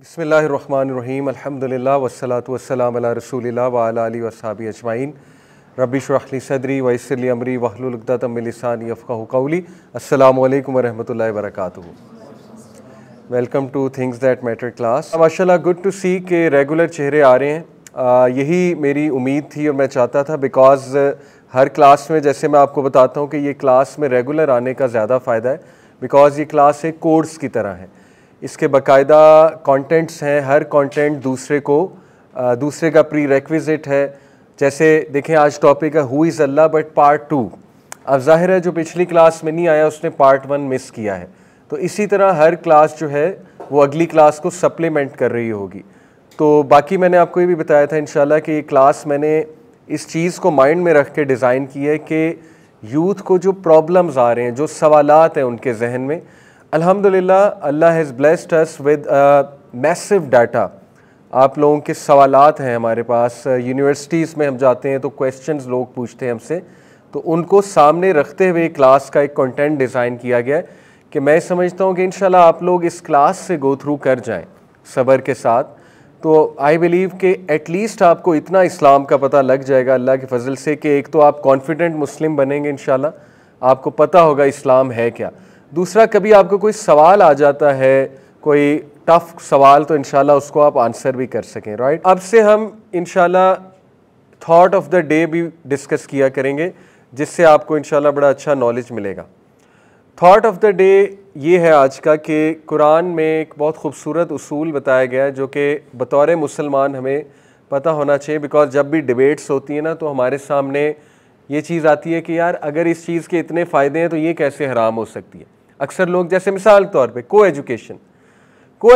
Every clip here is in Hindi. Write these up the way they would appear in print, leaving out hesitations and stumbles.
बिस्मिल्लाहिर्रहमानिर्रहीम अल्हम्दुलिल्लाह वस्सलातु वस्सलाम अला रसूलिल्लाह व अला आलिहि वस्सहाबिहि अजमाइन रब्बि इश्रह ली सदरी व यस्सिर ली अमरी वहलुल उक़दतम मिन लिसानी यफ़क़हू क़ौली। अस्सलामु अलैकुम व रहमतुल्लाहि व बरकातुहू। Welcome to things that matter class. माशाल्लाह गुड टू सी के रेगुलर चेहरे आ रहे हैं। यही मेरी उम्मीद थी और मैं चाहता था, बिकॉज़ हर क्लास में जैसे मैं आपको बताता हूँ कि ये क्लास में रेगुलर आने का ज़्यादा फ़ायदा है, बिकॉज़ ये क्लास एक कोर्स की तरह है। इसके बाकायदा कंटेंट्स हैं, हर कंटेंट दूसरे का प्री रेक्विजिट है। जैसे देखें आज टॉपिक है who is Allah but part 2। अब ज़ाहिर है जो पिछली क्लास में नहीं आया उसने पार्ट 1 मिस किया है, तो इसी तरह हर क्लास जो है वो अगली क्लास को सप्लीमेंट कर रही होगी। तो बाकी मैंने आपको ये भी बताया था इंशाल्लाह कि ये क्लास मैंने इस चीज़ को माइंड में रख के डिज़ाइन की है कि यूथ को जो प्रॉब्लम्स आ रहे हैं, जो सवालात हैं उनके जहन में, अल्हम्दुलिल्लाह Allah has blessed us with massive data. आप लोगों के सवालात हैं हमारे पास। यूनिवर्सिटीज़ में हम जाते हैं तो क्वेश्चंस लोग पूछते हैं हमसे, तो उनको सामने रखते हुए क्लास का एक कंटेंट डिज़ाइन किया गया है कि मैं समझता हूँ कि इंशाल्लाह आप लोग इस क्लास से गो थ्रू कर जाएं सब्र के साथ। तो आई बिलीव कि एटलीस्ट आपको इतना इस्लाम का पता लग जाएगा अल्लाह के फजल से कि एक तो आप कॉन्फिडेंट मुस्लिम बनेंगे इंशाल्लाह, आपको पता होगा इस्लाम है क्या। दूसरा, कभी आपको कोई सवाल आ जाता है, कोई टफ सवाल, तो इंशाल्लाह उसको आप आंसर भी कर सकें। राइट, अब से हम इंशाल्लाह थॉट ऑफ द डे भी डिस्कस किया करेंगे, जिससे आपको इंशाल्लाह बड़ा अच्छा नॉलेज मिलेगा। थॉट ऑफ द डे ये है आज का कि कुरान में एक बहुत खूबसूरत उसूल बताया गया है जो कि बतौर मुसलमान हमें पता होना चाहिए, बिकॉज जब भी डिबेट्स होती है ना तो हमारे सामने ये चीज़ आती है कि यार अगर इस चीज़ के इतने फ़ायदे हैं तो ये कैसे हराम हो सकती है। अक्सर लोग, जैसे मिसाल के तौर पे को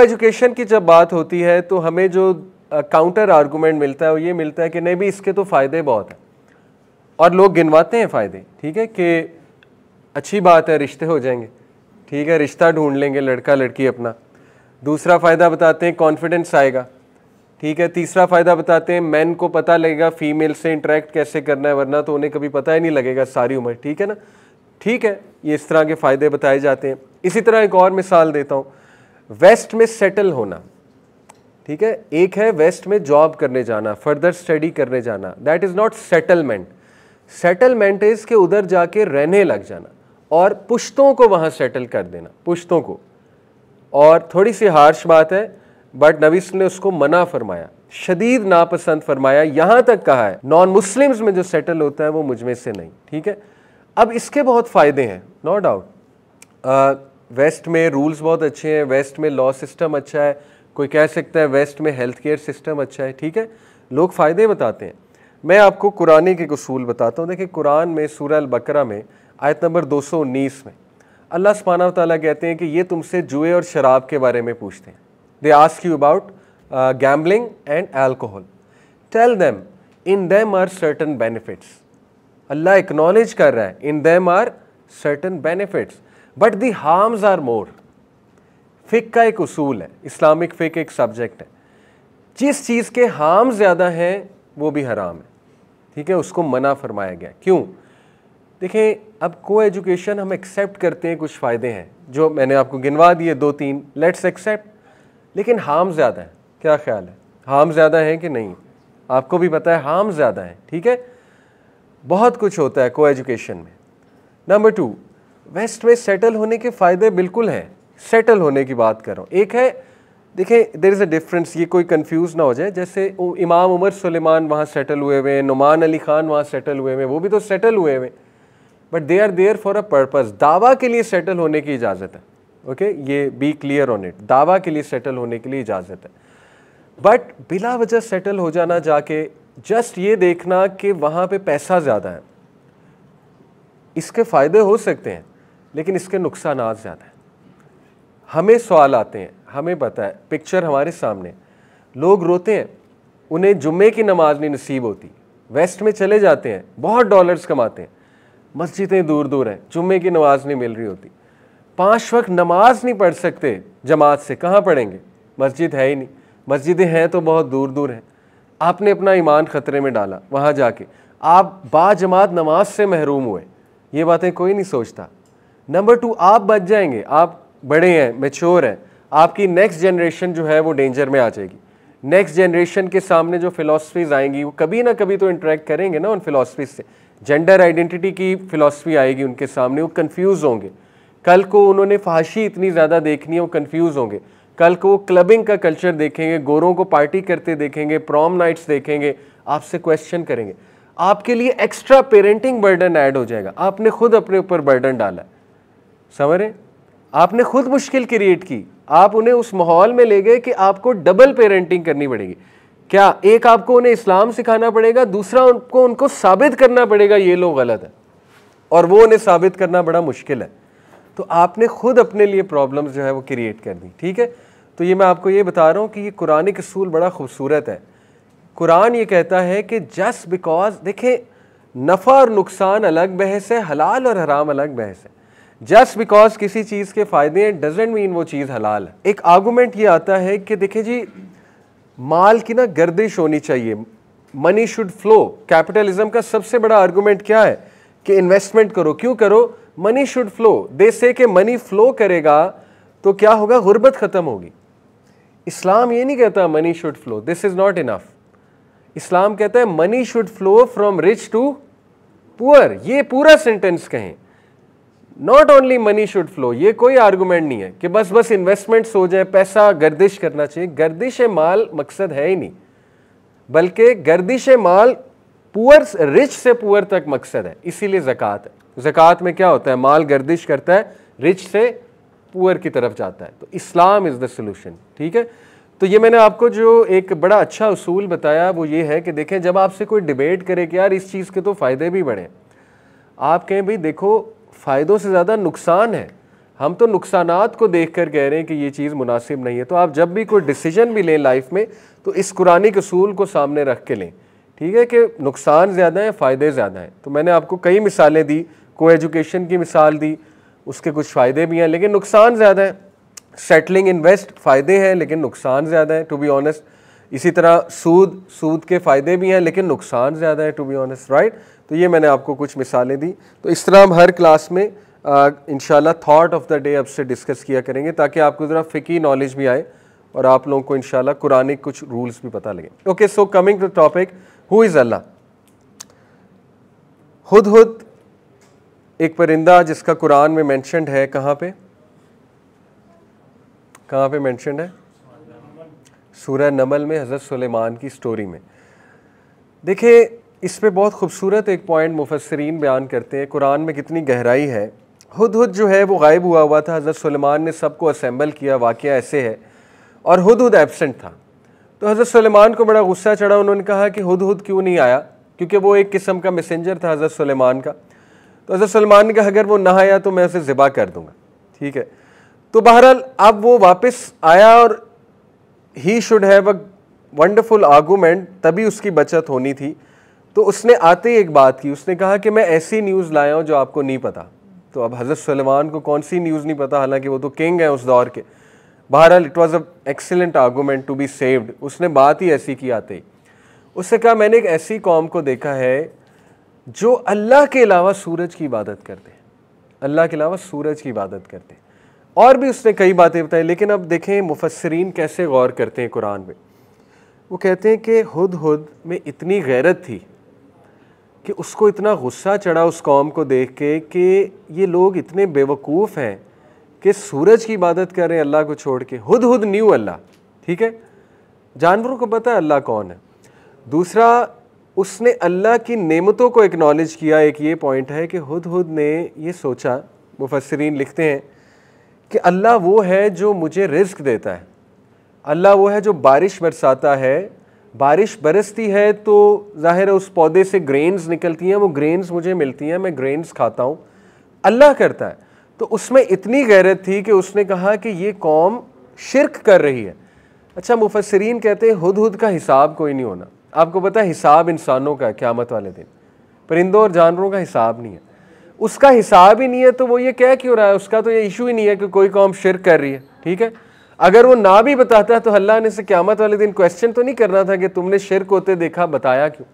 एजुकेशन की जब बात होती है तो हमें जो काउंटर आर्गूमेंट मिलता है वो ये मिलता है कि नहीं भी इसके तो फ़ायदे बहुत हैं, और लोग गिनवाते हैं फ़ायदे। ठीक है कि अच्छी बात है, रिश्ते हो जाएंगे, ठीक है, रिश्ता ढूंढ लेंगे लड़का लड़की अपना। दूसरा फ़ायदा बताते हैं कॉन्फिडेंस आएगा, ठीक है। तीसरा फ़ायदा बताते हैं मैन को पता लगेगा फीमेल से इंटरेक्ट कैसे करना है, वरना तो उन्हें कभी पता ही नहीं लगेगा सारी उम्र। ठीक है ना, ठीक है, ये इस तरह के फ़ायदे बताए जाते हैं। इसी तरह एक और मिसाल देता हूँ, वेस्ट में सेटल होना। ठीक है, एक है वेस्ट में जॉब करने जाना, फर्दर स्टडी करने जाना, that is not settlement. Settlement is के उधर जाके रहने लग जाना और पुश्तों को वहाँ सेटल कर देना, पुश्तों को। और थोड़ी सी हार्श बात है, बट नबी ने उसको मना फरमाया, शदीद नापसंद फरमाया, यहाँ तक कहा है नॉन मुस्लिम्स में जो सेटल होता है वो मुझ में से नहीं। ठीक है, अब इसके बहुत फ़ायदे हैं, नो डाउट। वेस्ट में रूल्स बहुत अच्छे हैं, वेस्ट में लॉ सिस्टम अच्छा है, कोई कह सकता है वेस्ट में हेल्थ केयर सिस्टम अच्छा है। ठीक है, लोग फ़ायदे बताते हैं। मैं आपको कुरानी के उसूल बताता हूँ। देखिए, कुरान में सूरह अल बकरा में आयत नंबर 219 में अल्लाह सुब्हानहू व तआला कहते हैं कि ये तुमसे जुए और शराब के बारे में पूछते हैं। They ask you about gambling and alcohol, tell them in them are certain benefits. Allah acknowledge कर रहा है in them are certain benefits but the harms are more. फ़िक़्ह का एक उसूल है, इस्लामिक फ़िक़्ह एक सब्जेक्ट है, जिस चीज़ के हार्म ज़्यादा हैं वो भी हराम है। ठीक है, उसको मना फरमाया गया। क्यों? देखें, अब को एजुकेशन हम एक्सेप्ट करते हैं, कुछ फ़ायदे हैं जो मैंने आपको गिनवा दिए, 2-3, लेट्स एक्सेप्ट, लेकिन हार्म ज़्यादा है। क्या ख्याल है, हार्म ज़्यादा है कि नहीं? आपको भी पता है हार्म ज़्यादा है। ठीक है, बहुत कुछ होता है को एजुकेशन में। नंबर 2, वेस्ट में सेटल होने के फ़ायदे बिल्कुल हैं, सेटल होने की बात कर रहा हूँ। एक है, देखें देयर इज़ अ डिफरेंस, ये कोई कंफ्यूज ना हो जाए। जैसे इमाम उमर सुलेमान वहाँ सेटल हुए हुए, नुमान अली ख़ान वहाँ सेटल हुए हुए, वो भी तो सेटल हुए हुए, but they are there for a purpose. दावा के लिए सेटल होने की इजाज़त है। ओके, ये बी क्लियर ऑन इट, दावा के लिए सेटल होने के लिए इजाज़त है, बट बिला वजह सेटल हो जाना जाके, जस्ट ये देखना कि वहाँ पे पैसा ज़्यादा है, इसके फ़ायदे हो सकते हैं लेकिन इसके नुकसानात ज़्यादा हैं। हमें सवाल आते हैं, हमें पता है, पिक्चर हमारे सामने, लोग रोते हैं, उन्हें जुम्मे की नमाज नहीं नसीब होती, वेस्ट में चले जाते हैं, बहुत डॉलर्स कमाते हैं, मस्जिदें दूर दूर हैं, जुम्मे की नमाज नहीं मिल रही होती, 5 वक्त नमाज नहीं पढ़ सकते जमात से, कहाँ पढ़ेंगे, मस्जिद है ही नहीं, मस्जिदें हैं तो बहुत दूर दूर हैं। आपने अपना ईमान ख़तरे में डाला, वहाँ जाके आप बाजमात नमाज से महरूम हुए, ये बातें कोई नहीं सोचता। नंबर 2, आप बच जाएंगे, आप बड़े हैं, मैच्योर हैं, आपकी नेक्स्ट जनरेशन जो है वो डेंजर में आ जाएगी। नेक्स्ट जनरेशन के सामने जो फिलॉसफीज आएंगी वो कभी ना कभी तो इंटरेक्ट करेंगे ना उन फिलॉसफीज से। जेंडर आइडेंटिटी की फिलॉसफी आएगी उनके सामने, वो कंफ्यूज होंगे। कल को उन्होंने फाशी इतनी ज़्यादा देखनी है, वो कंफ्यूज होंगे। कल को वो क्लबिंग का कल्चर देखेंगे, गोरों को पार्टी करते देखेंगे, प्रॉम नाइट्स देखेंगे, आपसे क्वेश्चन करेंगे। आपके लिए एक्स्ट्रा पेरेंटिंग बर्डन ऐड हो जाएगा। आपने खुद अपने ऊपर बर्डन डाला, समझ रहे? आपने खुद मुश्किल क्रिएट की, आप उन्हें उस माहौल में ले गए कि आपको डबल पेरेंटिंग करनी पड़ेगी। क्या एक आपको उन्हें इस्लाम सिखाना पड़ेगा, दूसरा उनको साबित करना पड़ेगा ये लोग गलत है, और वो उन्हें साबित करना बड़ा मुश्किल है। तो आपने खुद अपने लिए प्रॉब्लम्स जो है वो क्रिएट कर दी, ठीक है। तो ये मैं आपको ये बता रहा हूँ कि ये कुरानिक असूल बड़ा खूबसूरत है। कुरान ये कहता है कि जस्ट बिकॉज, देखें, नफ़ा और नुकसान अलग बहस है, हलाल और हराम अलग बहस है। जस्ट बिकॉज किसी चीज़ के फ़ायदे हैं डजेंट मीन वो चीज़ हलाल है। एक आर्गूमेंट ये आता है कि देखिए जी, माल की ना गर्दिश होनी चाहिए, मनी शुड फ्लो। कैपिटलिज्म का सबसे बड़ा आर्गूमेंट क्या है कि इन्वेस्टमेंट करो। क्यों करो? Money should flow. दे से कि मनी फ्लो करेगा तो क्या होगा? गुर्बत ख़त्म होगी। इस्लाम ये नहीं कहता money should flow, this is not enough. Islam कहता है money should flow from rich to poor. ये पूरा सेंटेंस कहें, not only money should flow. ये कोई आर्गूमेंट नहीं है कि बस इन्वेस्टमेंट्स हो जाए, पैसा गर्दिश करना चाहिए। गर्दिश माल मकसद है ही नहीं, बल्कि गर्दिश माल पुअर, रिच से पुअर तक मकसद है। इसीलिए ज़कात है। ज़कात में क्या होता है? माल गर्दिश करता है, रिच से पुअर की तरफ जाता है। तो इस्लाम इज़ द सोल्यूशन, ठीक है। तो ये मैंने आपको जो एक बड़ा अच्छा उसूल बताया वो ये है कि देखें, जब आपसे कोई डिबेट करे कि यार इस चीज़ के तो फ़ायदे भी बड़े, आप कहें भाई देखो फ़ायदों से ज़्यादा नुकसान है, हम तो नुकसानात को देख कर कह रहे हैं कि ये चीज़ मुनासिब नहीं है। तो आप जब भी कोई डिसीजन भी लें लाइफ में तो इस कुरानिक उसूल को सामने रख के लें, ठीक है, कि नुकसान ज़्यादा है, फ़ायदे ज़्यादा हैं। तो मैंने आपको कई मिसालें दी, को एजुकेशन की मिसाल दी, उसके कुछ फ़ायदे भी हैं लेकिन नुकसान ज़्यादा है। सेटलिंग इन्वेस्ट फ़ायदे हैं लेकिन नुकसान ज़्यादा है, टू बी ऑनेस्ट। इसी तरह सूद के फ़ायदे भी हैं लेकिन नुकसान ज़्यादा है, टू बी ऑनेस्ट, राइट। तो ये मैंने आपको कुछ मिसालें दी। तो इस तरह हम हर क्लास में इंशाल्लाह थॉट ऑफ द डे अब से डिस्कस किया करेंगे ताकि आपको ज़रा फ़िकी नॉलेज भी आए और आप लोगों को इंशाल्लाह कुरानिक कुछ रूल्स भी पता लगे। Okay, so coming to topic, who is Allah. हुदहुद एक परिंदा जिसका कुरान में मेंशन्ड है, कहाँ पे मेंशन्ड है? सूरह नमल में, हज़रत सुलेमान की स्टोरी में। देखिए, इस पे बहुत खूबसूरत एक पॉइंट मुफस्सिरीन बयान करते हैं, कुरान में कितनी गहराई है। हुदहुद जो है वो गायब हुआ था, हज़रत सुलेमान ने सबको असेंबल किया, वाक़या ऐसे है, और हुदहुद एब्सेंट था। तो हज़रत सुलेमान को बड़ा गुस्सा चढ़ा, उन्होंने कहा कि हुदहुद क्यों नहीं आया, क्योंकि वो एक किस्म का मैसेंजर था हज़रत सुलेमान का। तो हज़रत सुलेमान ने कहा अगर वो ना आया तो मैं उसे ज़िबा कर दूंगा, ठीक है। तो बहरहाल अब वो वापस आया और he should have a wonderful argument, तभी उसकी बचत होनी थी। तो उसने आते ही एक बात की, उसने कहा कि मैं ऐसी न्यूज़ लाया हूँ जो आपको नहीं पता। तो अब हज़रत सुलेमान को कौन सी न्यूज़ नहीं पता, हालांकि वो तो किंग है उस दौर के। बहरहाल it was a excellent argument to be saved. उसने बात ही ऐसी की आते ही। उसने कहा मैंने एक ऐसी कौम को देखा है जो अल्लाह के अलावा सूरज की इबादत करते हैं, अल्लाह के अलावा सूरज की इबादत करते हैं। और भी उसने कई बातें बताई, लेकिन अब देखें मुफस्सिरीन कैसे गौर करते हैं कुरान में। वो कहते हैं कि हुदहुद में इतनी गैरत थी कि उसको इतना गुस्सा चढ़ा उस कौम को देख के कि ये लोग इतने बेवकूफ़ हैं कि सूरज की इबादत कर रहे हैं अल्लाह को छोड़ के। हुदहुद न्यू अल्लाह, ठीक है, जानवरों को पता है अल्लाह कौन है। दूसरा, उसने अल्लाह की नेमतों को एक्नॉलेज किया। एक ये पॉइंट है कि हुदहुद ने ये सोचा, मुफस्सिरीन लिखते हैं कि अल्लाह वो है जो मुझे रिज़्क देता है, अल्लाह वो है जो बारिश बरसाता है, बारिश बरसती है तो ज़ाहिर है उस पौधे से ग्रेन्स निकलती हैं, वो ग्रेन्स मुझे मिलती हैं, मैं ग्रेन्स खाता हूँ, अल्लाह करता है। तो उसमें इतनी गैरत थी कि उसने कहा कि ये कौम शिरक कर रही है। अच्छा, मुफस्सिरीन कहते हैं हुदहुद का हिसाब कोई नहीं होना। आपको पता है हिसाब इंसानों का है क़यामत वाले दिन, परिंदों और जानवरों का हिसाब नहीं है। उसका हिसाब ही नहीं है तो वो ये क्या क्यों रहा है, उसका तो ये इशू ही नहीं है कि कोई कौम शिरक कर रही है, ठीक है। अगर वो ना भी बताता तो अल्लाह ने से क़यामत वाले दिन क्वेश्चन तो नहीं करना था कि तुमने शिरक होते देखा, बताया क्यों।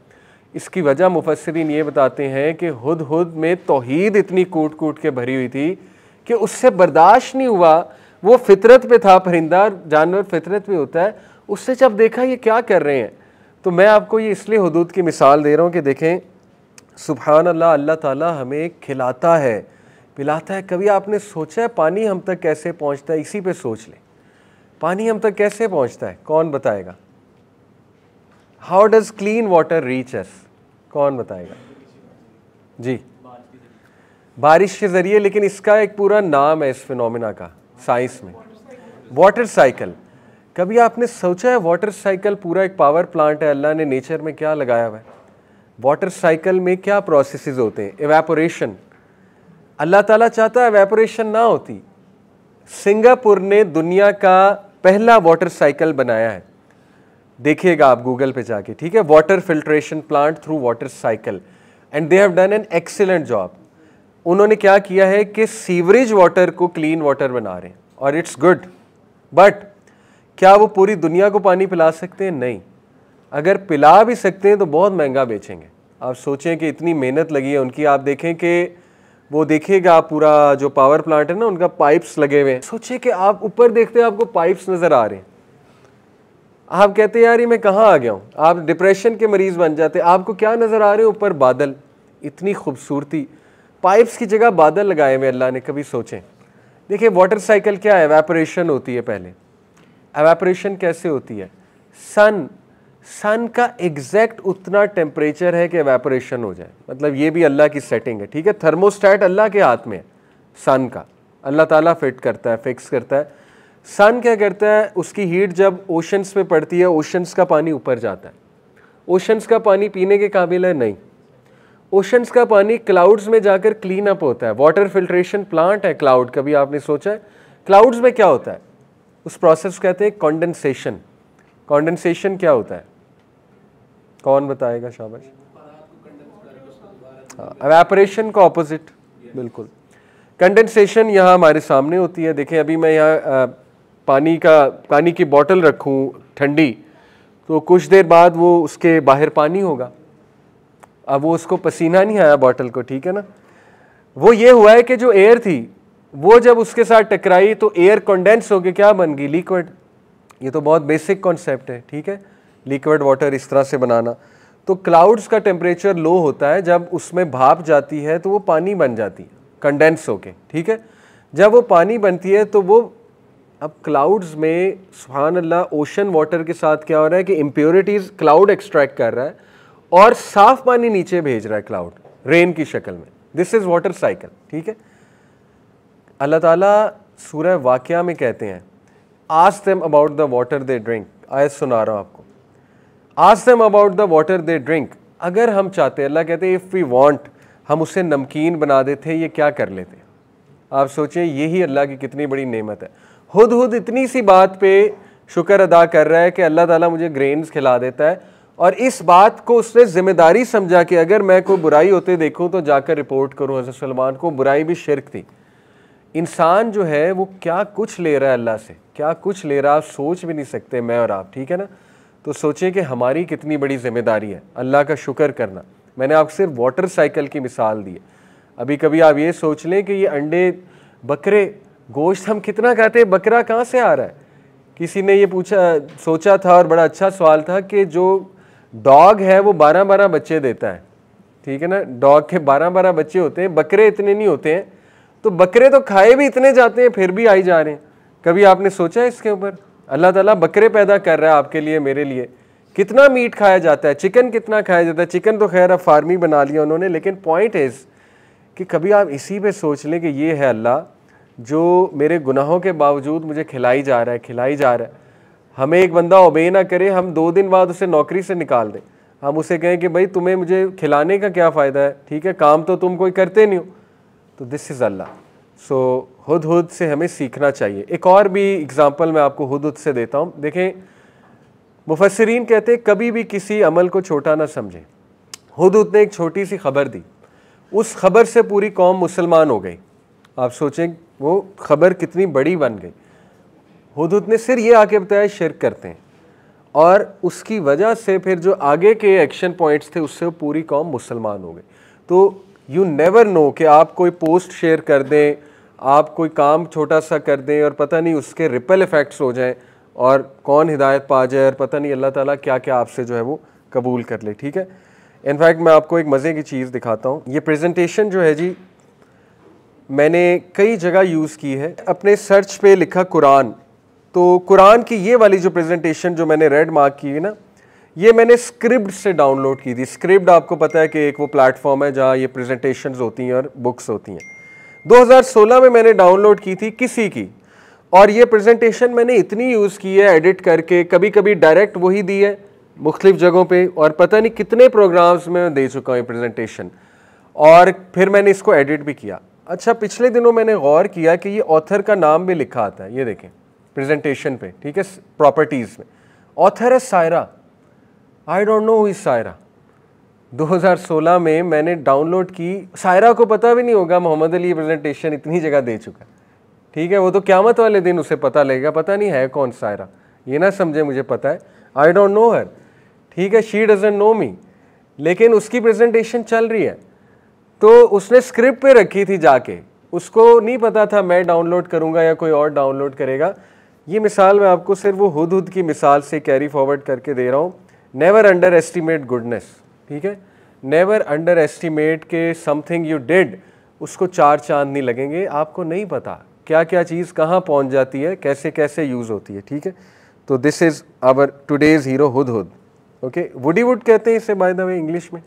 इसकी वजह मुफस्सिरीन ये बताते हैं कि हुदहुद में तौहीद इतनी कूट कूट के भरी हुई थी कि उससे बर्दाश्त नहीं हुआ वो फितरत पे था, परिंदा जानवर फितरत पे होता है, उससे जब देखा ये क्या कर रहे हैं, तो मैं आपको ये इसलिए हुदूद की मिसाल दे रहा हूँ कि देखें सुभान अल्लाह, अल्लाह ताला हमें खिलाता है, पिलाता है। कभी आपने सोचा है पानी हम तक कैसे पहुँचता है? इसी पे सोच लें, पानी हम तक कैसे पहुँचता है, कौन बताएगा? How does clean water reach अस, कौन बताएगा? जी, बारिश के ज़रिए, लेकिन इसका एक पूरा नाम है इस फिनोमिना का साइंस में, वाटर साइकिल। कभी आपने सोचा है वाटर साइकिल पूरा एक पावर प्लांट है, अल्लाह ने नेचर में क्या लगाया हुआ है? वाटर साइकिल में क्या प्रोसेसेस होते हैं? एवेपोरेशन। अल्लाह ताला चाहता है एवेपोरेशन ना होती। सिंगापुर ने दुनिया का पहला वाटर साइकिल बनाया है, देखिएगा आप गूगल पे जाके, ठीक है, water filtration plant through water cycle, and they have done an excellent job. उन्होंने क्या किया है कि सीवरेज वाटर को क्लीन वाटर बना रहे हैं और इट्स गुड, बट क्या वो पूरी दुनिया को पानी पिला सकते हैं? नहीं। अगर पिला भी सकते हैं तो बहुत महंगा बेचेंगे। आप सोचें कि इतनी मेहनत लगी है उनकी, आप देखें कि वो देखिएगा आप पूरा जो पावर प्लांट है ना, उनका पाइप्स लगे हुए हैं। सोचिए कि आप ऊपर देखते हैं, आपको पाइप्स नज़र आ रहे हैं, आप कहते हैं यार ये मैं कहाँ आ गया हूँ, आप डिप्रेशन के मरीज़ बन जाते हैं। आपको क्या नज़र आ रहे हैं? ऊपर बादल, इतनी खूबसूरती, पाइप्स की जगह बादल लगाए हुए अल्लाह ने। कभी सोचें, देखिए वाटर साइकिल क्या है? एवेपोरेशन होती है पहले। एवेपोरेशन कैसे होती है? सन का एग्जैक्ट उतना टेम्परेचर है कि एवेपोरेशन हो जाए, मतलब ये भी अल्लाह की सेटिंग है, ठीक है। थर्मोस्टेट अल्लाह के हाथ में है, सन का अल्लाह ताला फिट करता है, फिक्स करता है। सन क्या करता है? उसकी हीट जब ओशंस पे पड़ती है, ओशंस का पानी ऊपर जाता है। ओशंस का पानी पीने के काबिल है? नहीं। ओशंस का पानी क्लाउड्स में जाकर क्लीन अप होता है। वाटर फिल्ट्रेशन प्लांट है क्लाउड, कभी आपने सोचा है? क्लाउड्स में क्या होता है? उस प्रोसेस को कहते हैं कंडेंसेशन। कंडेंसेशन क्या होता है? कौन बताएगा? शाबाश। हाँ, एवेपोरेशन का ऑपोजिट, बिल्कुल। कंडेंसेशन यहाँ हमारे सामने होती है। देखें अभी मैं यहाँ पानी की बोतल रखूँ ठंडी, तो कुछ देर बाद वो उसके बाहर पानी होगा। अब वो उसको पसीना नहीं आया बोतल को, ठीक है ना। वो ये हुआ है कि जो एयर थी वो जब उसके साथ टकराई तो एयर कंडेंस होकर क्या बन गई? लिक्विड। ये तो बहुत बेसिक कॉन्सेप्ट है, ठीक है, लिक्विड वाटर इस तरह से बनाना। तो क्लाउड्स का टेम्परेचर लो होता है, जब उसमें भाप जाती है तो वो पानी बन जाती है कंडेंस होके, ठीक है। जब वो पानी बनती है तो वो अब क्लाउड्स में सुभान अल्लाह ओशन वाटर के साथ क्या हो रहा है कि इम्प्योरिटीज़ क्लाउड एक्सट्रैक्ट कर रहा है और साफ पानी नीचे भेज रहा है क्लाउड रेन की शक्ल में। दिस इज़ वाटर साइकिल, ठीक है। अल्लाह ताला सूरह वाक़िया में कहते हैं, ask them about the water they drink. आयत सुना रहा हूँ आपको, ask them about the water they drink. अगर हम चाहते, अल्लाह कहते हैं इफ़ वी वांट, हम उसे नमकीन बना देते, ये क्या कर लेते। आप सोचें यही अल्लाह की कितनी बड़ी नेमत है। हुद इतनी सी बात पे शुक्र अदा कर रहा है कि अल्लाह ताला मुझे ग्रेन्स खिला देता है, और इस बात को उसने जिम्मेदारी समझा कि अगर मैं कोई बुराई होते देखूं तो जाकर रिपोर्ट करूं। हज़रत सलमान को बुराई भी शिरक थी। इंसान जो है वो क्या कुछ ले रहा है अल्लाह से, क्या कुछ ले रहा है, आप सोच भी नहीं सकते, मैं और आप, ठीक है ना। तो सोचें कि हमारी कितनी बड़ी जिम्मेदारी है अल्लाह का शुक्र करना। मैंने आपको सिर्फ वाटर साइकिल की मिसाल दी है। अभी कभी आप ये सोच लें कि ये अंडे, बकरे, गोश्त हम कितना खाते हैं, बकरा कहाँ से आ रहा है। किसी ने ये सोचा था और बड़ा अच्छा सवाल था कि जो डॉग है वो 12-12 बच्चे देता है, ठीक है ना। डॉग के 12-12 बच्चे होते हैं, बकरे इतने नहीं होते हैं। तो बकरे तो खाए भी इतने जाते हैं, फिर भी आई जा रहे हैं। कभी आपने सोचा है इसके ऊपर? अल्लाह ताला बकरे पैदा कर रहा है आपके लिए, मेरे लिए। कितना मीट खाया जाता है, चिकन कितना खाया जाता है। चिकन तो खैर अब फार्मी बना लिया उन्होंने, लेकिन पॉइंट इज़ कि कभी आप इसी पे सोच लें कि ये है अल्लाह जो मेरे गुनाहों के बावजूद मुझे खिलाई जा रहा है। हमें एक बंदा ओबे ना करे, हम 2 दिन बाद उसे नौकरी से निकाल दें, हम उसे कहें कि भाई तुम्हें मुझे खिलाने का क्या फ़ायदा है, ठीक है, काम तो तुम कोई करते नहीं हो। तो दिस इज़ अल्लाह। सो हुद से हमें सीखना चाहिए। एक और भी एग्ज़ाम्पल मैं आपको हुद से देता हूँ। देखें मुफस्सिरीन कहते हैं कभी भी किसी अमल को छोटा ना समझें। हुद ने एक छोटी सी खबर दी, उस खबर से पूरी कौम मुसलमान हो गई। आप सोचें वो खबर कितनी बड़ी बन गई। हुद ने सिर्फ ये आके बताया शिर्क करते हैं, और उसकी वजह से फिर जो आगे के एक्शन पॉइंट्स थे उससे पूरी कौम मुसलमान हो गई। तो यू नेवर नो कि आप कोई पोस्ट शेयर कर दें, आप कोई काम छोटा सा कर दें और पता नहीं उसके रिपल इफ़ेक्ट्स हो जाएं और कौन हिदायत पा जाए और पता नहीं अल्लाह ताला क्या क्या आपसे जो है वो कबूल कर ले। ठीक है, इनफैक्ट मैं आपको एक मज़े की चीज़ दिखाता हूँ। ये प्रेजेंटेशन जो है जी मैंने कई जगह यूज़ की है। अपने सर्च पे लिखा कुरान, तो कुरान की ये वाली जो प्रेजेंटेशन जो मैंने रेड मार्क की है ना, ये मैंने स्क्रिप्ट से डाउनलोड की थी। स्क्रिप्ट आपको पता है कि एक वो प्लेटफॉर्म है जहाँ ये प्रेजेंटेशंस होती हैं और बुक्स होती हैं। 2016 में मैंने डाउनलोड की थी किसी की, और ये प्रेजेंटेशन मैंने इतनी यूज़ की है एडिट करके, कभी कभी डायरेक्ट वही दी है मुख्तलिफ जगहों पे, और पता नहीं कितने प्रोग्राम्स में मैं दे चुका हूँ प्रेजेंटेशन, और फिर मैंने इसको एडिट भी किया। अच्छा, पिछले दिनों मैंने गौर किया कि ये ऑथर का नाम भी लिखा आता है, ये देखें प्रेजेंटेशन पे, ठीक है, प्रॉपर्टीज़ में ऑथर है Saira. I don't know who is Saira. 2016 में मैंने डाउनलोड की, सायरा को पता भी नहीं होगा मोहम्मद अली प्रेजेंटेशन इतनी जगह दे चुका है। ठीक है, वो तो क़यामत वाले दिन उसे पता लगेगा, पता नहीं है कौन सायरा, ये ना समझे मुझे पता है, आई डोंट नो हर। ठीक है, शी डजंट नो मी, लेकिन उसकी प्रेजेंटेशन चल रही है। तो उसने स्क्रिप्ट पे रखी थी जाके, उसको नहीं पता था मैं डाउनलोड करूँगा या कोई और डाउनलोड करेगा। ये मिसाल मैं आपको सिर्फ वो हुद की मिसाल से कैरी फॉरवर्ड करके दे रहा हूँ। नेवर अंडर एस्टिमेट गुडनेस, ठीक है, नेवर अंडर एस्टिमेट के समथिंग यू डिड, उसको 4 चांद नहीं लगेंगे। आपको नहीं पता क्या क्या चीज़ कहाँ पहुँच जाती है, कैसे कैसे यूज़ होती है। ठीक है, तो this is our today's hero हुद। ओके, वुडी वुड कहते हैं इसे बाय द वे इंग्लिश में,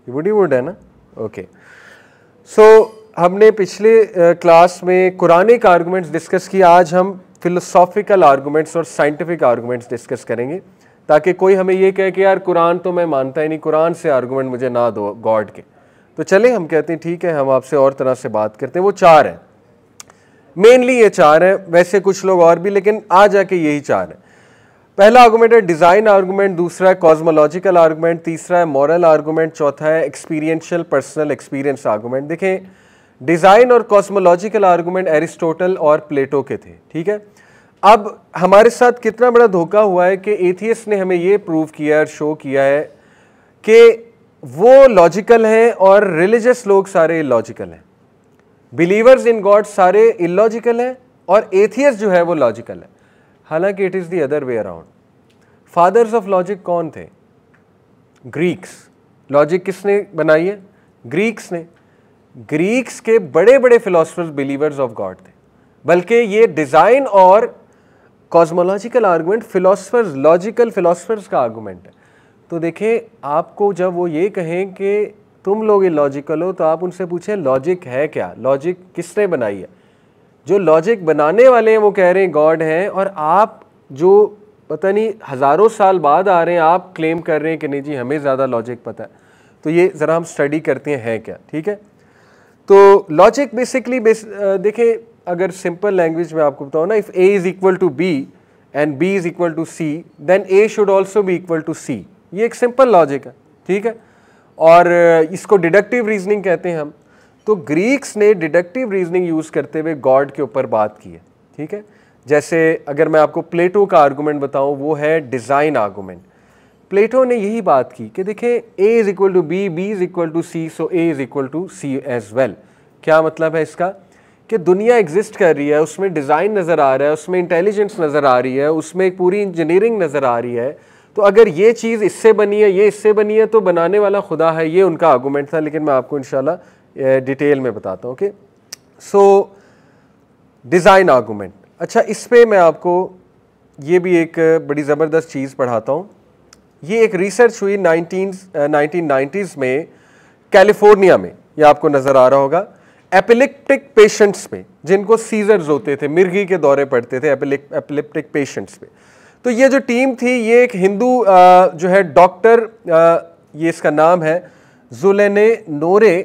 वुडी वुड है ना। ओके, सो हमने पिछले क्लास में कुरानिक आर्गूमेंट्स डिस्कस किया, आज हम फिलोसॉफिकल आर्गूमेंट्स और साइंटिफिक आर्गूमेंट्स डिस्कस करेंगे, ताकि कोई हमें ये कहे कि यार कुरान तो मैं मानता ही नहीं, कुरान से आर्गूमेंट मुझे ना दो गॉड के। तो चले हम कहते हैं ठीक है, हम आपसे और तरह से बात करते हैं। वो 4 हैं, मेनली ये 4 हैं, वैसे कुछ लोग और भी, लेकिन आ जाके यही 4 हैं। पहला आर्गूमेंट है डिज़ाइन आर्गूमेंट, दूसरा है कॉस्मोलॉजिकल आर्गूमेंट, तीसरा है मॉरल आर्गूमेंट, चौथा है एक्सपीरियंशियल पर्सनल एक्सपीरियंस आर्गूमेंट। देखें, डिज़ाइन और कॉस्मोलॉजिकल आर्गूमेंट एरिस्टोटल और प्लेटो के थे। ठीक है, अब हमारे साथ कितना बड़ा धोखा हुआ है कि एथियस्ट ने हमें ये प्रूव किया और शो किया है कि वो लॉजिकल हैं और रिलीजियस लोग सारे इलॉजिकल हैं। बिलीवर्स इन गॉड सारे इलॉजिकल हैं और एथियस्ट जो है वो लॉजिकल है, हालांकि it is the other way around. Fathers of logic कौन थे? ग्रीक्स। लॉजिक किसने बनाई है? ग्रीक्स ने। ग्रीक्स के बड़े बड़े फिलोसफर्स बिलीवर्स ऑफ गॉड थे, बल्कि ये डिज़ाइन और cosmological argument philosophers, logical philosophers का आर्गूमेंट है। तो देखें, आपको जब वो ये कहें कि तुम लोग इलॉजिकल हो, तो आप उनसे पूछें लॉजिक है क्या, लॉजिक किसने बनाई है? जो लॉजिक बनाने वाले हैं वो कह रहे हैं गॉड हैं, और आप जो पता नहीं हज़ारों साल बाद आ रहे हैं, आप क्लेम कर रहे हैं कि नहीं जी हमें ज़्यादा लॉजिक पता है। तो ये ज़रा हम स्टडी करते हैं क्या। ठीक है, तो लॉजिक बेसिकली देखें, अगर सिंपल लैंग्वेज में आपको बताऊँ ना, if A is equal to B and B is equal to C, then A should also be equal to C. ये एक सिंपल लॉजिक है। ठीक है, और इसको डिडक्टिव रीजनिंग कहते हैं हम। तो ग्रीक्स ने डिडक्टिव रीजनिंग यूज़ करते हुए गॉड के ऊपर बात की है। ठीक है, जैसे अगर मैं आपको प्लेटो का आर्गूमेंट बताऊँ, वो है डिज़ाइन आर्गूमेंट। प्लेटो ने यही बात की कि देखें, A is equal to B, B is equal to C, so A is equal to C as well. क्या मतलब है इसका? कि दुनिया एग्जिस्ट कर रही है, उसमें डिज़ाइन नज़र आ रहा है, उसमें इंटेलिजेंस नज़र आ रही है, उसमें एक पूरी इंजीनियरिंग नज़र आ रही है। तो अगर ये चीज़ इससे बनी है, ये इससे बनी है, तो बनाने वाला खुदा है। ये उनका आर्गूमेंट था, लेकिन मैं आपको इंशाल्लाह डिटेल में बताता हूँ। ओके, सो डिज़ाइन आर्गूमेंट। अच्छा, इस पर मैं आपको ये भी एक बड़ी ज़बरदस्त चीज़ पढ़ाता हूँ। ये एक रिसर्च हुई 1990s में कैलिफोर्निया में, ये आपको नज़र आ रहा होगा, एपिलेप्टिक पेशेंट्स पे, जिनको सीजर्स होते थे, मिर्गी के दौरे पड़ते थे, एपिलेप्टिक पेशेंट्स पे। तो ये जो टीम थी, ये एक हिंदू जो है डॉक्टर, ये इसका नाम है ज़ुलेनोरे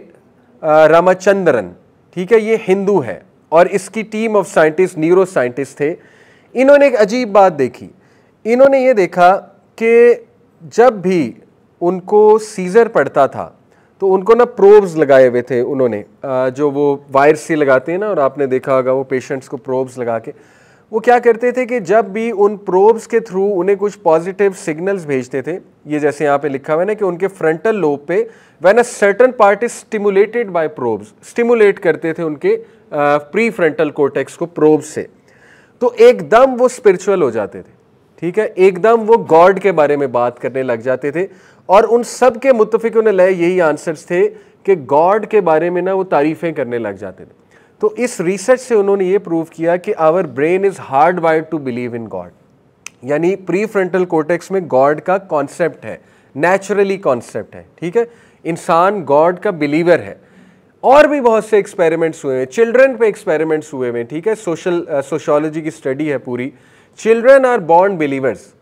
रामचंद्रन। ठीक है, ये हिंदू है और इसकी team of scientist, neuro scientist थे। इन्होंने एक अजीब बात देखी। इन्होंने ये देखा कि जब भी उनको सीजर पड़ता था, तो उनको ना प्रोब्स लगाए हुए थे उन्होंने, जो वो वायर से लगाते हैं ना, और आपने देखा होगा वो पेशेंट्स को प्रोब्स लगा के, वो क्या करते थे कि जब भी उन प्रोब्स के थ्रू उन्हें कुछ पॉजिटिव सिग्नल्स भेजते थे, ये जैसे यहाँ पे लिखा हुआ है ना कि उनके फ्रंटल लोब पे when a certain part is stimulated by probes, stimulate करते थे उनके प्री फ्रंटल कोर्टेक्स को प्रोब से, तो एकदम वो स्पिरिचुअल हो जाते थे, ठीक है, एकदम वो गॉड के बारे में बात करने लग जाते थे। और उन सब के मुत्तफिकुन अलैह यही आंसर्स थे कि गॉड के बारे में ना वो तारीफ़ें करने लग जाते थे। तो इस रिसर्च से उन्होंने ये प्रूव किया कि our brain is hard wired to believe in God, यानी प्री फ्रंटल कोर्टेक्स में गॉड का कॉन्सेप्ट है, नेचुरली कॉन्सेप्ट है, ठीक है, इंसान गॉड का बिलीवर है। और भी बहुत से एक्सपेरिमेंट्स हुए हैं, चिल्ड्रन पे एक्सपेरिमेंट्स हुए हैं, ठीक है, सोशियोलॉजी की स्टडी है पूरी। Children are born believers.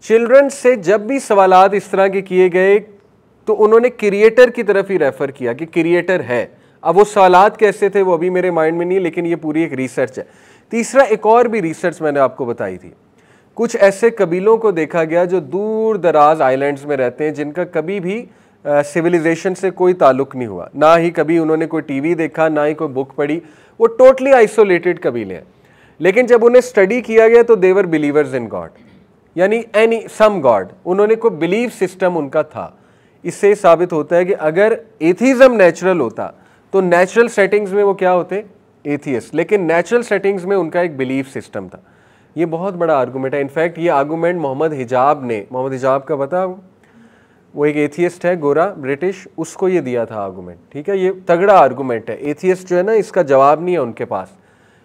Children से जब भी सवालात इस तरह के किए गए तो उन्होंने क्रिएटर की तरफ ही रेफर किया कि क्रिएटर है। अब वो सवालात कैसे थे वो अभी मेरे माइंड में नहीं है, लेकिन ये पूरी एक रिसर्च है। तीसरा, एक और भी रिसर्च मैंने आपको बताई थी, कुछ ऐसे कबीलों को देखा गया जो दूर दराज आइलैंड्स में रहते हैं, जिनका कभी भी सिविलाइजेशन से कोई ताल्लुक नहीं हुआ, ना ही कभी उन्होंने कोई टीवी देखा, ना ही कोई बुक पढ़ी, वो टोटली आइसोलेटेड कबीले हैं। लेकिन जब उन्हें स्टडी किया गया तो देवर बिलीवर्स इन गॉड, यानी एनी सम गॉड, उन्होंने कोई बिलीव सिस्टम उनका था। इससे साबित होता है कि अगर एथीज़म नेचुरल होता तो नेचुरल सेटिंग्स में वो क्या होते, एथियस्ट, लेकिन नेचुरल सेटिंग्स में उनका एक बिलीव सिस्टम था। ये बहुत बड़ा आर्गूमेंट है। इनफैक्ट ये आर्गूमेंट मोहम्मद हिजाब ने, मोहम्मद हिजाब का पता, वो एक एथियस्ट है, गोरा ब्रिटिश, उसको ये दिया था आर्गूमेंट, ठीक है। ये तगड़ा आर्गूमेंट है। एथियस्ट जो है ना, इसका जवाब नहीं है उनके पास।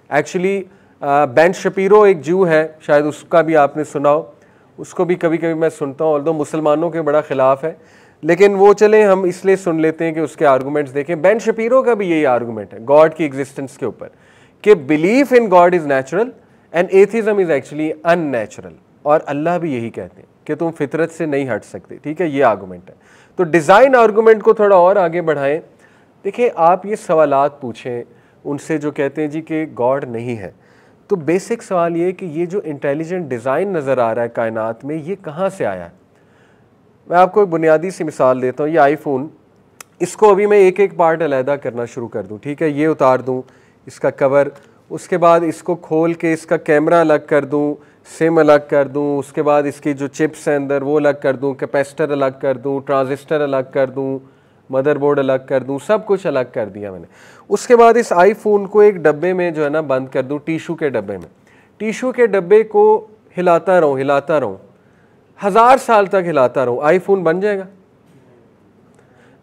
एक्चुअली बेन शपीरो एक जू है, शायद उसका भी आपने सुना हो, उसको भी कभी कभी मैं सुनता हूँ, ऑल्दो मुसलमानों के बड़ा खिलाफ है, लेकिन वो चले हम इसलिए सुन लेते हैं कि उसके आर्गूमेंट्स देखें। बेन शपीरो का भी यही आर्गूमेंट है गॉड की एग्जिस्टेंस के ऊपर, कि belief in God is natural and atheism is actually unnatural. और अल्लाह भी यही कहते हैं कि तुम फितरत से नहीं हट सकते, ठीक है, ये आर्गूमेंट है। तो डिज़ाइन आर्गूमेंट को थोड़ा और आगे बढ़ाएं। देखिए, आप ये सवालात पूछें उनसे जो कहते हैं जी कि गॉड नहीं है, तो बेसिक सवाल ये है कि ये जो इंटेलिजेंट डिज़ाइन नज़र आ रहा है कायनात में, ये कहाँ से आया है। मैं आपको एक बुनियादी सी मिसाल देता हूँ। ये आईफोन, इसको अभी मैं एक एक पार्ट अलहदा करना शुरू कर दूँ, ठीक है, ये उतार दूँ इसका कवर, उसके बाद इसको खोल के इसका कैमरा अलग कर दूँ, सिम अलग कर दूँ, उसके बाद इसकी जो चिप्स हैं अंदर वो अलग कर दूँ, कैपेसिटर अलग कर दूँ, ट्रांजिस्टर अलग कर दूँ, मदरबोर्ड अलग कर दूँ, सब कुछ अलग कर दिया मैंने। उसके बाद इस आईफोन को एक डब्बे में जो है ना बंद कर दूँ, टिशू के डब्बे में। टिशू के डब्बे को हिलाता रहूँ 1000 साल तक हिलाता रहूँ, आईफोन बन जाएगा।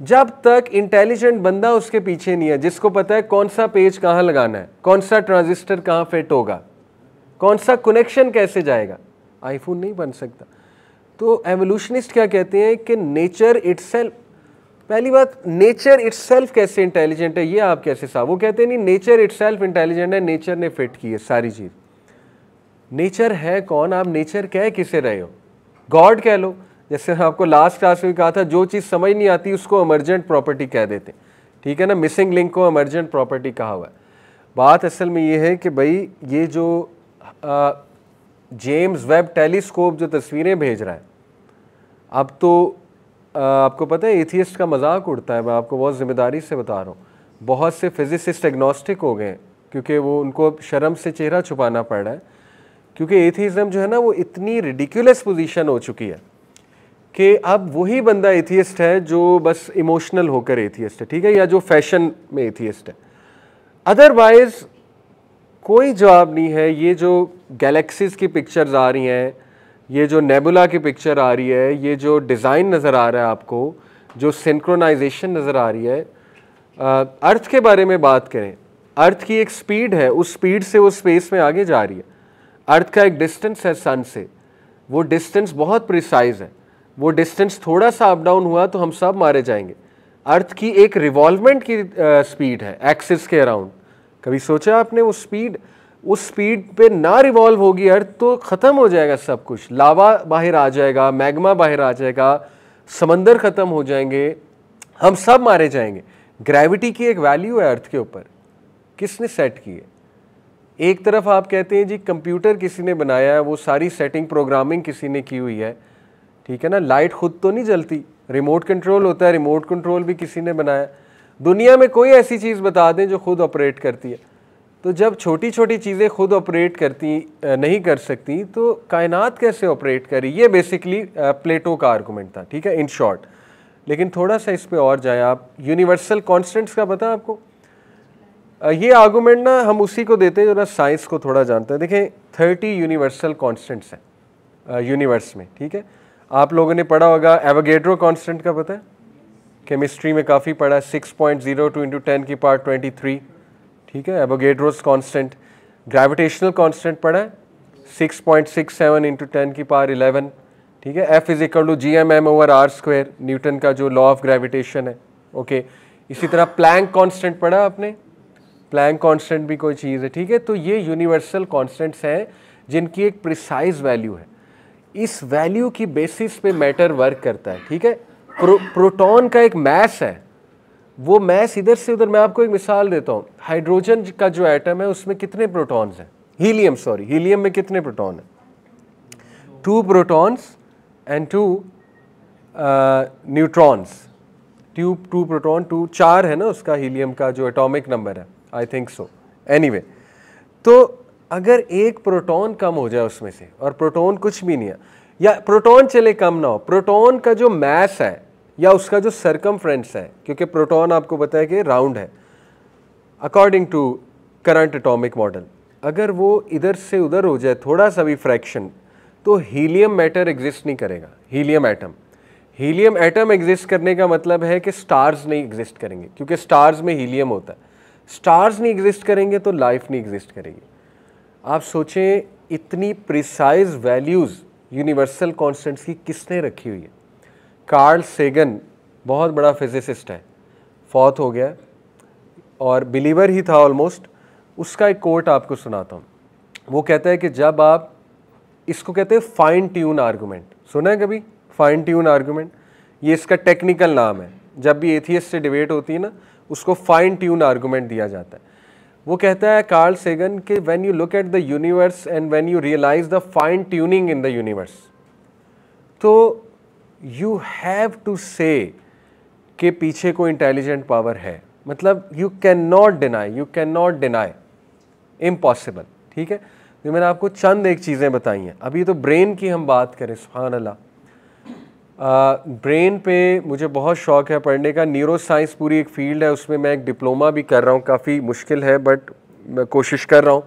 जब तक इंटेलिजेंट बंदा उसके पीछे नहीं है, जिसको पता है कौन सा पेज कहाँ लगाना है, कौन सा ट्रांजिस्टर कहाँ फिट होगा, कौन सा कनेक्शन कैसे जाएगा, आईफोन नहीं बन सकता। तो एवोल्यूशनिस्ट क्या कहते हैं कि नेचर इटसेल्फ, पहली बात, नेचर इटसेल्फ कैसे इंटेलिजेंट है, ये आप कैसे साहब, वो कहते हैं नहीं, नेचर इटसेल्फ इंटेलिजेंट है, नेचर ने फिट की है सारी चीज़। नेचर है कौन, आप नेचर कह किसे रहे हो, गॉड कह लो। जैसे आपको लास्ट क्लास में कहा था, जो चीज़ समझ नहीं आती उसको इमर्जेंट प्रॉपर्टी कह देते, ठीक है ना, मिसिंग लिंक को इमर्जेंट प्रॉपर्टी कहा हुआ है। बात असल में ये है कि भाई ये जो जेम्स वेब टेलीस्कोप जो तस्वीरें भेज रहा है, अब तो आपको पता है एथियस्ट का मजाक उड़ता है, मैं आपको बहुत ज़िम्मेदारी से बता रहा हूँ। बहुत से फिजिसिस्ट एग्नोस्टिक हो गए क्योंकि वो उनको शर्म से चेहरा छुपाना पड़ रहा है, क्योंकि एथिज्म जो है ना वो इतनी रिडिकुलस पोजीशन हो चुकी है कि अब वही बंदा एथियस्ट है जो बस इमोशनल होकर एथियस्ट है, ठीक है, या जो फैशन में एथियस्ट है। अदरवाइज कोई जवाब नहीं है। ये जो गैलेक्सीज की पिक्चर्स आ रही हैं, ये जो नेबुला की पिक्चर आ रही है, ये जो डिज़ाइन नज़र आ रहा है आपको, जो सिंक्रोनाइजेशन नज़र आ रही है, अर्थ के बारे में बात करें, अर्थ की एक स्पीड है, उस स्पीड से वो स्पेस में आगे जा रही है। अर्थ का एक डिस्टेंस है सन से, वो डिस्टेंस बहुत प्रिसाइज है, वो डिस्टेंस थोड़ा सा अप डाउन हुआ तो हम सब मारे जाएंगे। अर्थ की एक रिवॉल्वमेंट की स्पीड है एक्सिस के अराउंड। कभी सोचा आपने उस स्पीड पे ना रिवॉल्व होगी अर्थ तो ख़त्म हो जाएगा सब कुछ, लावा बाहर आ जाएगा, मैग्मा बाहर आ जाएगा, समंदर ख़त्म हो जाएंगे, हम सब मारे जाएंगे। ग्रेविटी की एक वैल्यू है अर्थ के ऊपर, किसने सेट की है? एक तरफ आप कहते हैं जी कंप्यूटर किसी ने बनाया है, वो सारी सेटिंग प्रोग्रामिंग किसी ने की हुई है, ठीक है ना, लाइट खुद तो नहीं जलती, रिमोट कंट्रोल होता है, रिमोट कंट्रोल भी किसी ने बनाया। दुनिया में कोई ऐसी चीज़ बता दें जो खुद ऑपरेट करती है। तो जब छोटी छोटी चीज़ें खुद ऑपरेट करती नहीं कर सकती तो कायनात कैसे ऑपरेट करी? ये बेसिकली प्लेटो का आर्गूमेंट था, ठीक है, इन शॉर्ट। लेकिन थोड़ा सा इस पे और जाए आप, यूनिवर्सल कॉन्स्टेंट्स का पता आपको? ये आर्गूमेंट ना हम उसी को देते हैं जो ना साइंस को थोड़ा जानता है। देखें 30 यूनिवर्सल कॉन्स्टेंट्स हैं यूनिवर्स में, ठीक है। आप लोगों ने पढ़ा होगा एवोगैड्रो कांस्टेंट का, पता है केमिस्ट्री में काफ़ी पढ़ा है, 6.02 × 10⁻23, ठीक है, एवोगैड्रोस कांस्टेंट। ग्रेविटेशनल कांस्टेंट पढ़ा है 6.67 × 10⁻11, ठीक है। F = gm/m/r², न्यूटन का जो लॉ ऑफ ग्रेविटेशन है, ओके। इसी तरह प्लैंक कांस्टेंट पढ़ा आपने, प्लैंक कांस्टेंट भी कोई चीज़ है, ठीक है। तो ये यूनिवर्सल कांस्टेंट्स हैं जिनकी एक प्रिसाइज वैल्यू है। इस वैल्यू की बेसिस पे मैटर वर्क करता है, ठीक है। प्रोटॉन का एक मैस है, वो मैस इधर से उधर, मैं आपको एक मिसाल देता हूँ। हाइड्रोजन का जो एटम है उसमें कितने प्रोटॉन्स हैं, हीलियम में कितने प्रोटॉन हैं? 2 प्रोटॉन्स एंड 2 न्यूट्रॉन्स। 2 प्रोटॉन 2 4 है ना उसका, हीलियम का जो एटॉमिक नंबर है, आई थिंक सो। एनीवे, तो अगर एक प्रोटॉन कम हो जाए उसमें से, और प्रोटॉन कुछ भी नहीं है, या प्रोटॉन चले कम ना हो, प्रोटॉन का जो मास है या उसका जो सरकमफ्रेंस है, क्योंकि प्रोटॉन आपको पता है कि राउंड है according to current atomic model, अगर वो इधर से उधर हो जाए थोड़ा सा भी फ्रैक्शन, तो हीलियम मैटर एग्जिस्ट नहीं करेगा। हीलियम एटम एग्जिस्ट करने का मतलब है कि स्टार्स नहीं एग्जिस्ट करेंगे, क्योंकि स्टार्स में हीलियम होता है। स्टार्स नहीं एग्जिस्ट करेंगे तो लाइफ नहीं एग्जिस्ट करेगी। आप सोचें इतनी प्रिसाइज वैल्यूज़ यूनिवर्सल कॉन्स्टेंट्स की किसने रखी हुई है? कार्ल सेगन बहुत बड़ा फिजिसिस्ट है, फौत हो गया और बिलीवर ही था ऑलमोस्ट। उसका एक कोट आपको सुनाता हूँ। वो कहता है कि जब आप, इसको कहते हैं फाइन ट्यून आर्गूमेंट, सुना है कभी फाइन ट्यून आर्गूमेंट? ये इसका टेक्निकल नाम है। जब भी एथियस्ट से डिबेट होती है ना, उसको फाइन ट्यून आर्गूमेंट दिया जाता है। वो कहता है कार्ल सेगन कि when you look at the universe and when you realise the fine tuning in the universe, तो यू हैव टू से कि पीछे कोई इंटेलिजेंट पावर है। मतलब you can not deny, impossible, ठीक है। तो मैंने आपको चंद एक चीज़ें बताई हैं। अभी तो ब्रेन की हम बात करें, सुभान अल्लाह। ब्रेन पे मुझे बहुत शौक़ है पढ़ने का। न्यूरो साइंस पूरी एक फील्ड है, उसमें मैं एक डिप्लोमा भी कर रहा हूँ। काफ़ी मुश्किल है बट मैं कोशिश कर रहा हूँ।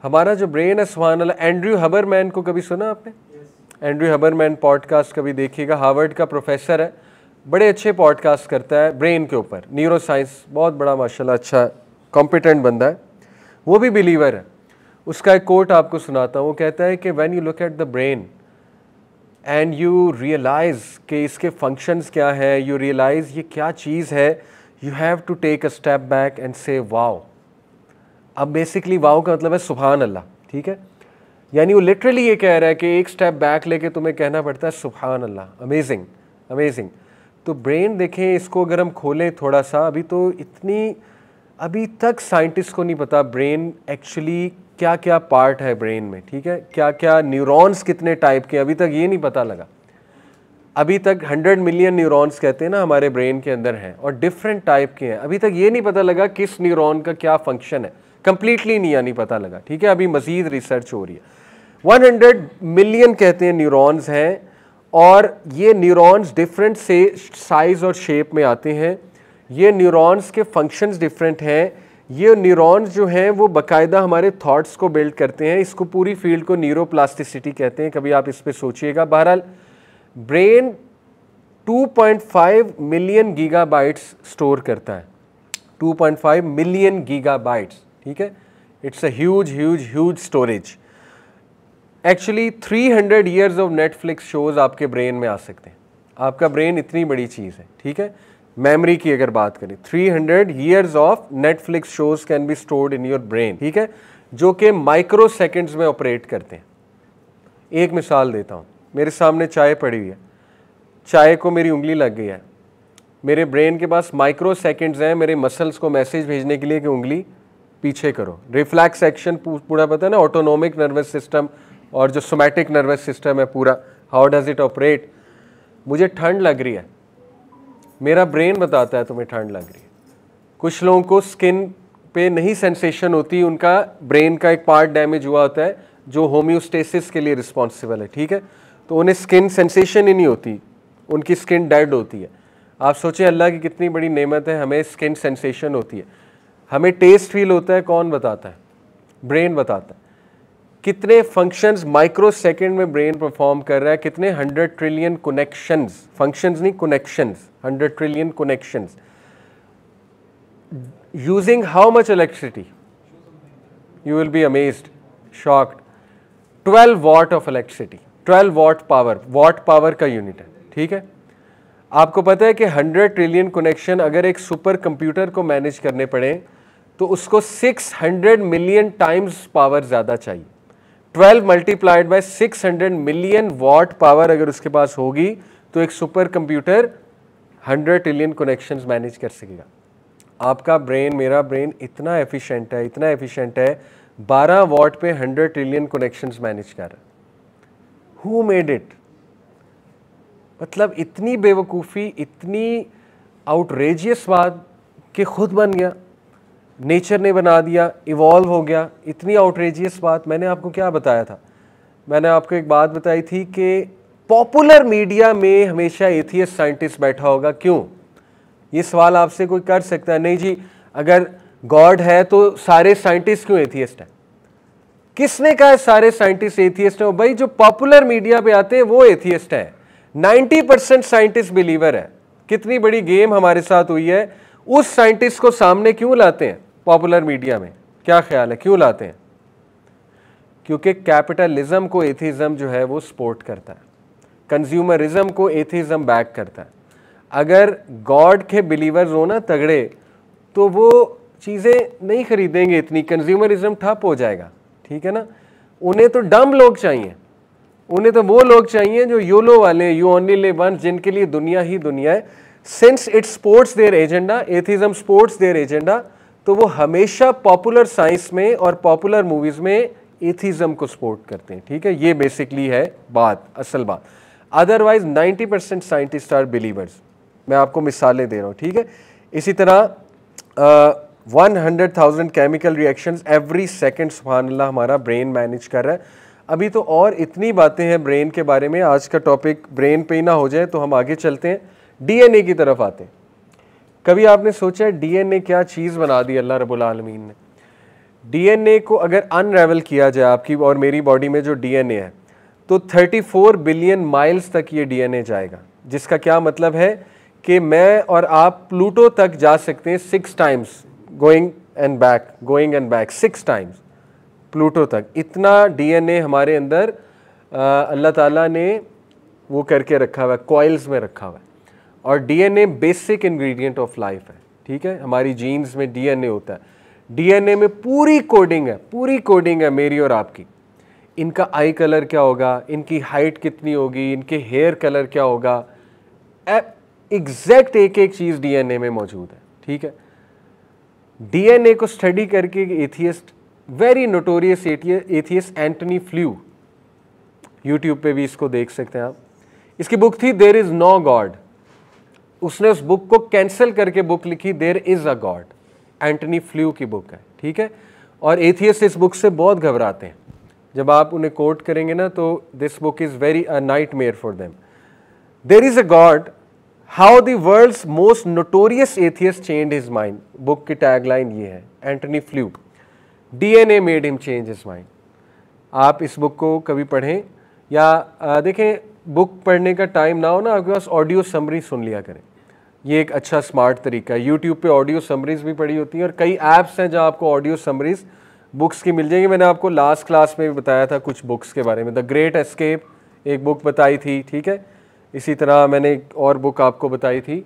हमारा जो ब्रेन है, सुभान अल्लाह, एंड्रयू हबरमैन को कभी सुना आपने? एंड्रयू हबरमैन पॉडकास्ट कभी देखिएगा, हार्वर्ड का प्रोफेसर है, बड़े अच्छे पॉडकास्ट करता है ब्रेन के ऊपर, न्यूरो साइंस, बहुत बड़ा माशाल्लाह अच्छा कॉम्पिटेंट बंदा है, वो भी बिलीवर है। उसका एक कोट आपको सुनाता हूँ। वो कहता है कि when you look at the brain and you realise कि इसके फंक्शंस क्या है, यू रियलाइज़ ये क्या चीज़ है, you have to take a step back and say wow. अब बेसिकली वाओ का मतलब है सुभान अल्लाह, ठीक है। यानी वो लिटरली ये कह रहा है कि एक स्टेप बैक लेके तुम्हें कहना पड़ता है सुभान अल्लाह, अमेजिंग अमेजिंग। तो ब्रेन देखें, इसको अगर हम खोलें थोड़ा सा, अभी तक साइंटिस्ट को नहीं पता ब्रेन एक्चुअली क्या क्या पार्ट है ब्रेन में, ठीक है, क्या क्या न्यूरॉन्स कितने टाइप के, अभी तक ये नहीं पता लगा। अभी तक 100 मिलियन न्यूरॉन्स कहते हैं ना हमारे ब्रेन के अंदर हैं, और डिफरेंट टाइप के हैं। अभी तक ये नहीं पता लगा किस न्यूरॉन का क्या फंक्शन है, कंप्लीटली नहीं पता लगा, ठीक है। अभी मजीद रिसर्च हो रही है। 100 मिलियन कहते हैं न्यूरॉन्स हैं, और ये न्यूरॉन्स डिफरेंट से साइज़ और शेप में आते हैं। ये न्यूरॉन्स के फंक्शंस डिफरेंट हैं। ये न्यूरॉन्स जो हैं वो बाकायदा हमारे थॉट्स को बिल्ड करते हैं। इसको पूरी फील्ड को न्यूरोप्लास्टिसिटी कहते हैं, कभी आप इस पे सोचिएगा। बहरहाल ब्रेन 2.5 मिलियन गीगाबाइट्स स्टोर करता है, 2.5 मिलियन गीगाबाइट्स, ठीक है। It's a huge storage. Actually 300 years of Netflix shows आपके ब्रेन में आ सकते हैं। आपका ब्रेन इतनी बड़ी चीज़ है, ठीक है। मेमोरी की अगर बात करें, 300 years of Netflix shows can be stored in your brain, ठीक है, जो कि माइक्रो सेकेंड्स में ऑपरेट करते हैं। एक मिसाल देता हूँ, मेरे सामने चाय पड़ी हुई है, चाय को मेरी उंगली लग गई है, मेरे ब्रेन के पास माइक्रो सेकेंड्स हैं मेरे मसल्स को मैसेज भेजने के लिए कि उंगली पीछे करो। रिफ्लैक्स एक्शन पूरा पता है ना, ऑटोनोमिक नर्वस सिस्टम और जो सोमैटिक नर्वस सिस्टम है पूरा, हाउ डज इट ऑपरेट। मुझे ठंड लग रही है, मेरा ब्रेन बताता है तुम्हें ठंड लग रही है। कुछ लोगों को स्किन पे नहीं सेंसेशन होती, उनका ब्रेन का एक पार्ट डैमेज हुआ होता है जो होम्योस्टेसिस के लिए रिस्पॉन्सिबल है, ठीक है। तो उन्हें स्किन सेंसेशन ही नहीं होती, उनकी स्किन डेड होती है। आप सोचें अल्लाह की कितनी बड़ी नेमत है, हमें स्किन सेंसेशन होती है। हमें टेस्ट फील होता है, कौन बताता है? ब्रेन बताता है। कितने फंक्शंस माइक्रो सेकेंड में ब्रेन परफॉर्म कर रहा है, कितने 100 ट्रिलियन कनेक्शंस, फंक्शंस नहीं connections, 100 trillion connections, using how much electricity? You will be amazed, shocked. 12 what of electricity, 12 what power, what power का यूनिट है, ठीक है। आपको पता है कि 100 ट्रिलियन कनेक्शन अगर एक सुपर कंप्यूटर को मैनेज करने पड़े तो उसको 600 मिलियन टाइम्स पावर ज़्यादा चाहिए। 12 multiplied by 600 million what power अगर उसके पास होगी तो एक super computer 100 trillion connections manage कर सकेगा। आपका ब्रेन, मेरा ब्रेन इतना एफिशिएंट है, इतना एफिशिएंट है, 12 वॉट पे 100 ट्रिलियन कनेक्शंस मैनेज कर रहा है। Who made it? मतलब इतनी बेवकूफ़ी, इतनी आउटरेजियस बात कि खुद बन गया, नेचर ने बना दिया, इवॉल्व हो गया। इतनी आउटरेजियस बात। मैंने आपको क्या बताया था? मैंने आपको एक बात बताई थी कि पॉपुलर मीडिया में हमेशा एथियस्ट साइंटिस्ट बैठा होगा। क्यों? ये सवाल आपसे कोई कर सकता है। नहीं जी, अगर गॉड है तो सारे साइंटिस्ट क्यों एथियस्ट हैं? किसने कहा सारे साइंटिस्ट एथियस्ट हैं? भाई जो पॉपुलर मीडिया पे आते हैं वो एथियस्ट है। 90% साइंटिस्ट बिलीवर है। कितनी बड़ी गेम हमारे साथ हुई है। उस साइंटिस्ट को सामने क्यों लाते हैं पॉपुलर मीडिया में? क्या ख्याल है क्यों लाते हैं? क्योंकि कैपिटलिज्म को एथिज्म जो है वो सपोर्ट करता है, कंज्यूमरिज्म को एथिज्म बैक करता है। अगर गॉड के बिलीवर्स हो ना तगड़े तो वो चीज़ें नहीं खरीदेंगे इतनी, कंज्यूमरिज्म ठप हो जाएगा, ठीक है ना। उन्हें तो डम लोग चाहिए, उन्हें तो वो लोग चाहिए जो योलो वाले, यू ओनली लिव वंस, जिनके लिए दुनिया ही दुनिया है। Since it sports their agenda, atheism sports their agenda, तो वो हमेशा पॉपुलर साइंस में और पॉपुलर मूवीज में एथिज्म को सपोर्ट करते हैं, ठीक है। ये बेसिकली है बात, असल बात। Otherwise 90% scientists are believers. मैं आपको मिसालें दे रहा हूँ, ठीक है। इसी तरह 100,000 केमिकल रिएक्शंस एवरी सेकेंड सुभान अल्लाह हमारा ब्रेन मैनेज कर रहा है। अभी तो और इतनी बातें हैं ब्रेन के बारे में। आज का टॉपिक ब्रेन पे ही ना हो जाए तो हम आगे चलते हैं, डीएनए की तरफ आते हैं। कभी आपने सोचा है डीएनए क्या चीज़ बना दी अल्लाह रब्बुल आलमीन ने? डीएनए को अगर अनरेवल किया जाए, आपकी और मेरी बॉडी में जो डीएनए है, तो 34 बिलियन माइल्स तक ये डीएनए जाएगा, जिसका क्या मतलब है कि मैं और आप प्लूटो तक जा सकते हैं 6 times, going and back 6 times Pluto तक। इतना डीएनए हमारे अंदर अल्लाह ताला ने वो करके रखा हुआ है, कॉइल्स में रखा हुआ है। और DNA basic ingredient of life है, ठीक है। हमारी जीन्स में डीएनए होता है। डीएनए में पूरी कोडिंग है, पूरी कोडिंग है मेरी और आपकी। इनका आई कलर क्या होगा, इनकी हाइट कितनी होगी, इनके हेयर कलर क्या होगा, एग्जैक्ट एक एक चीज़ डीएनए में मौजूद है, ठीक है। डीएनए को स्टडी करके atheist, very notorious atheist Antony flu, YouTube पे भी इसको देख सकते हैं आप। इसकी बुक थी देयर इज नो गॉड। उसने उस बुक को कैंसिल करके बुक लिखी there is a God. Antony Flew की बुक है, ठीक है। और एथियस्ट इस बुक से बहुत घबराते हैं। जब आप उन्हें कोट करेंगे ना तो this book is very a nightmare for them. There is a God, how the world's most notorious atheist changed his mind. Book की टैगलाइन ये है, Antony Flew, DNA made him change his mind. आप इस बुक को कभी पढ़ें या देखें, बुक पढ़ने का टाइम ना हो ना, आपके पास ऑडियो समरी सुन लिया करें। ये एक अच्छा स्मार्ट तरीका है। यूट्यूब पे ऑडियो समरीज भी पड़ी होती हैं और कई ऐप्स हैं जहाँ आपको ऑडियो समरीज बुक्स की मिल जाएंगी। मैंने आपको लास्ट क्लास में भी बताया था कुछ बुक्स के बारे में। द ग्रेट एस्केप एक बुक बताई थी, ठीक है। इसी तरह मैंने एक और बुक आपको बताई थी,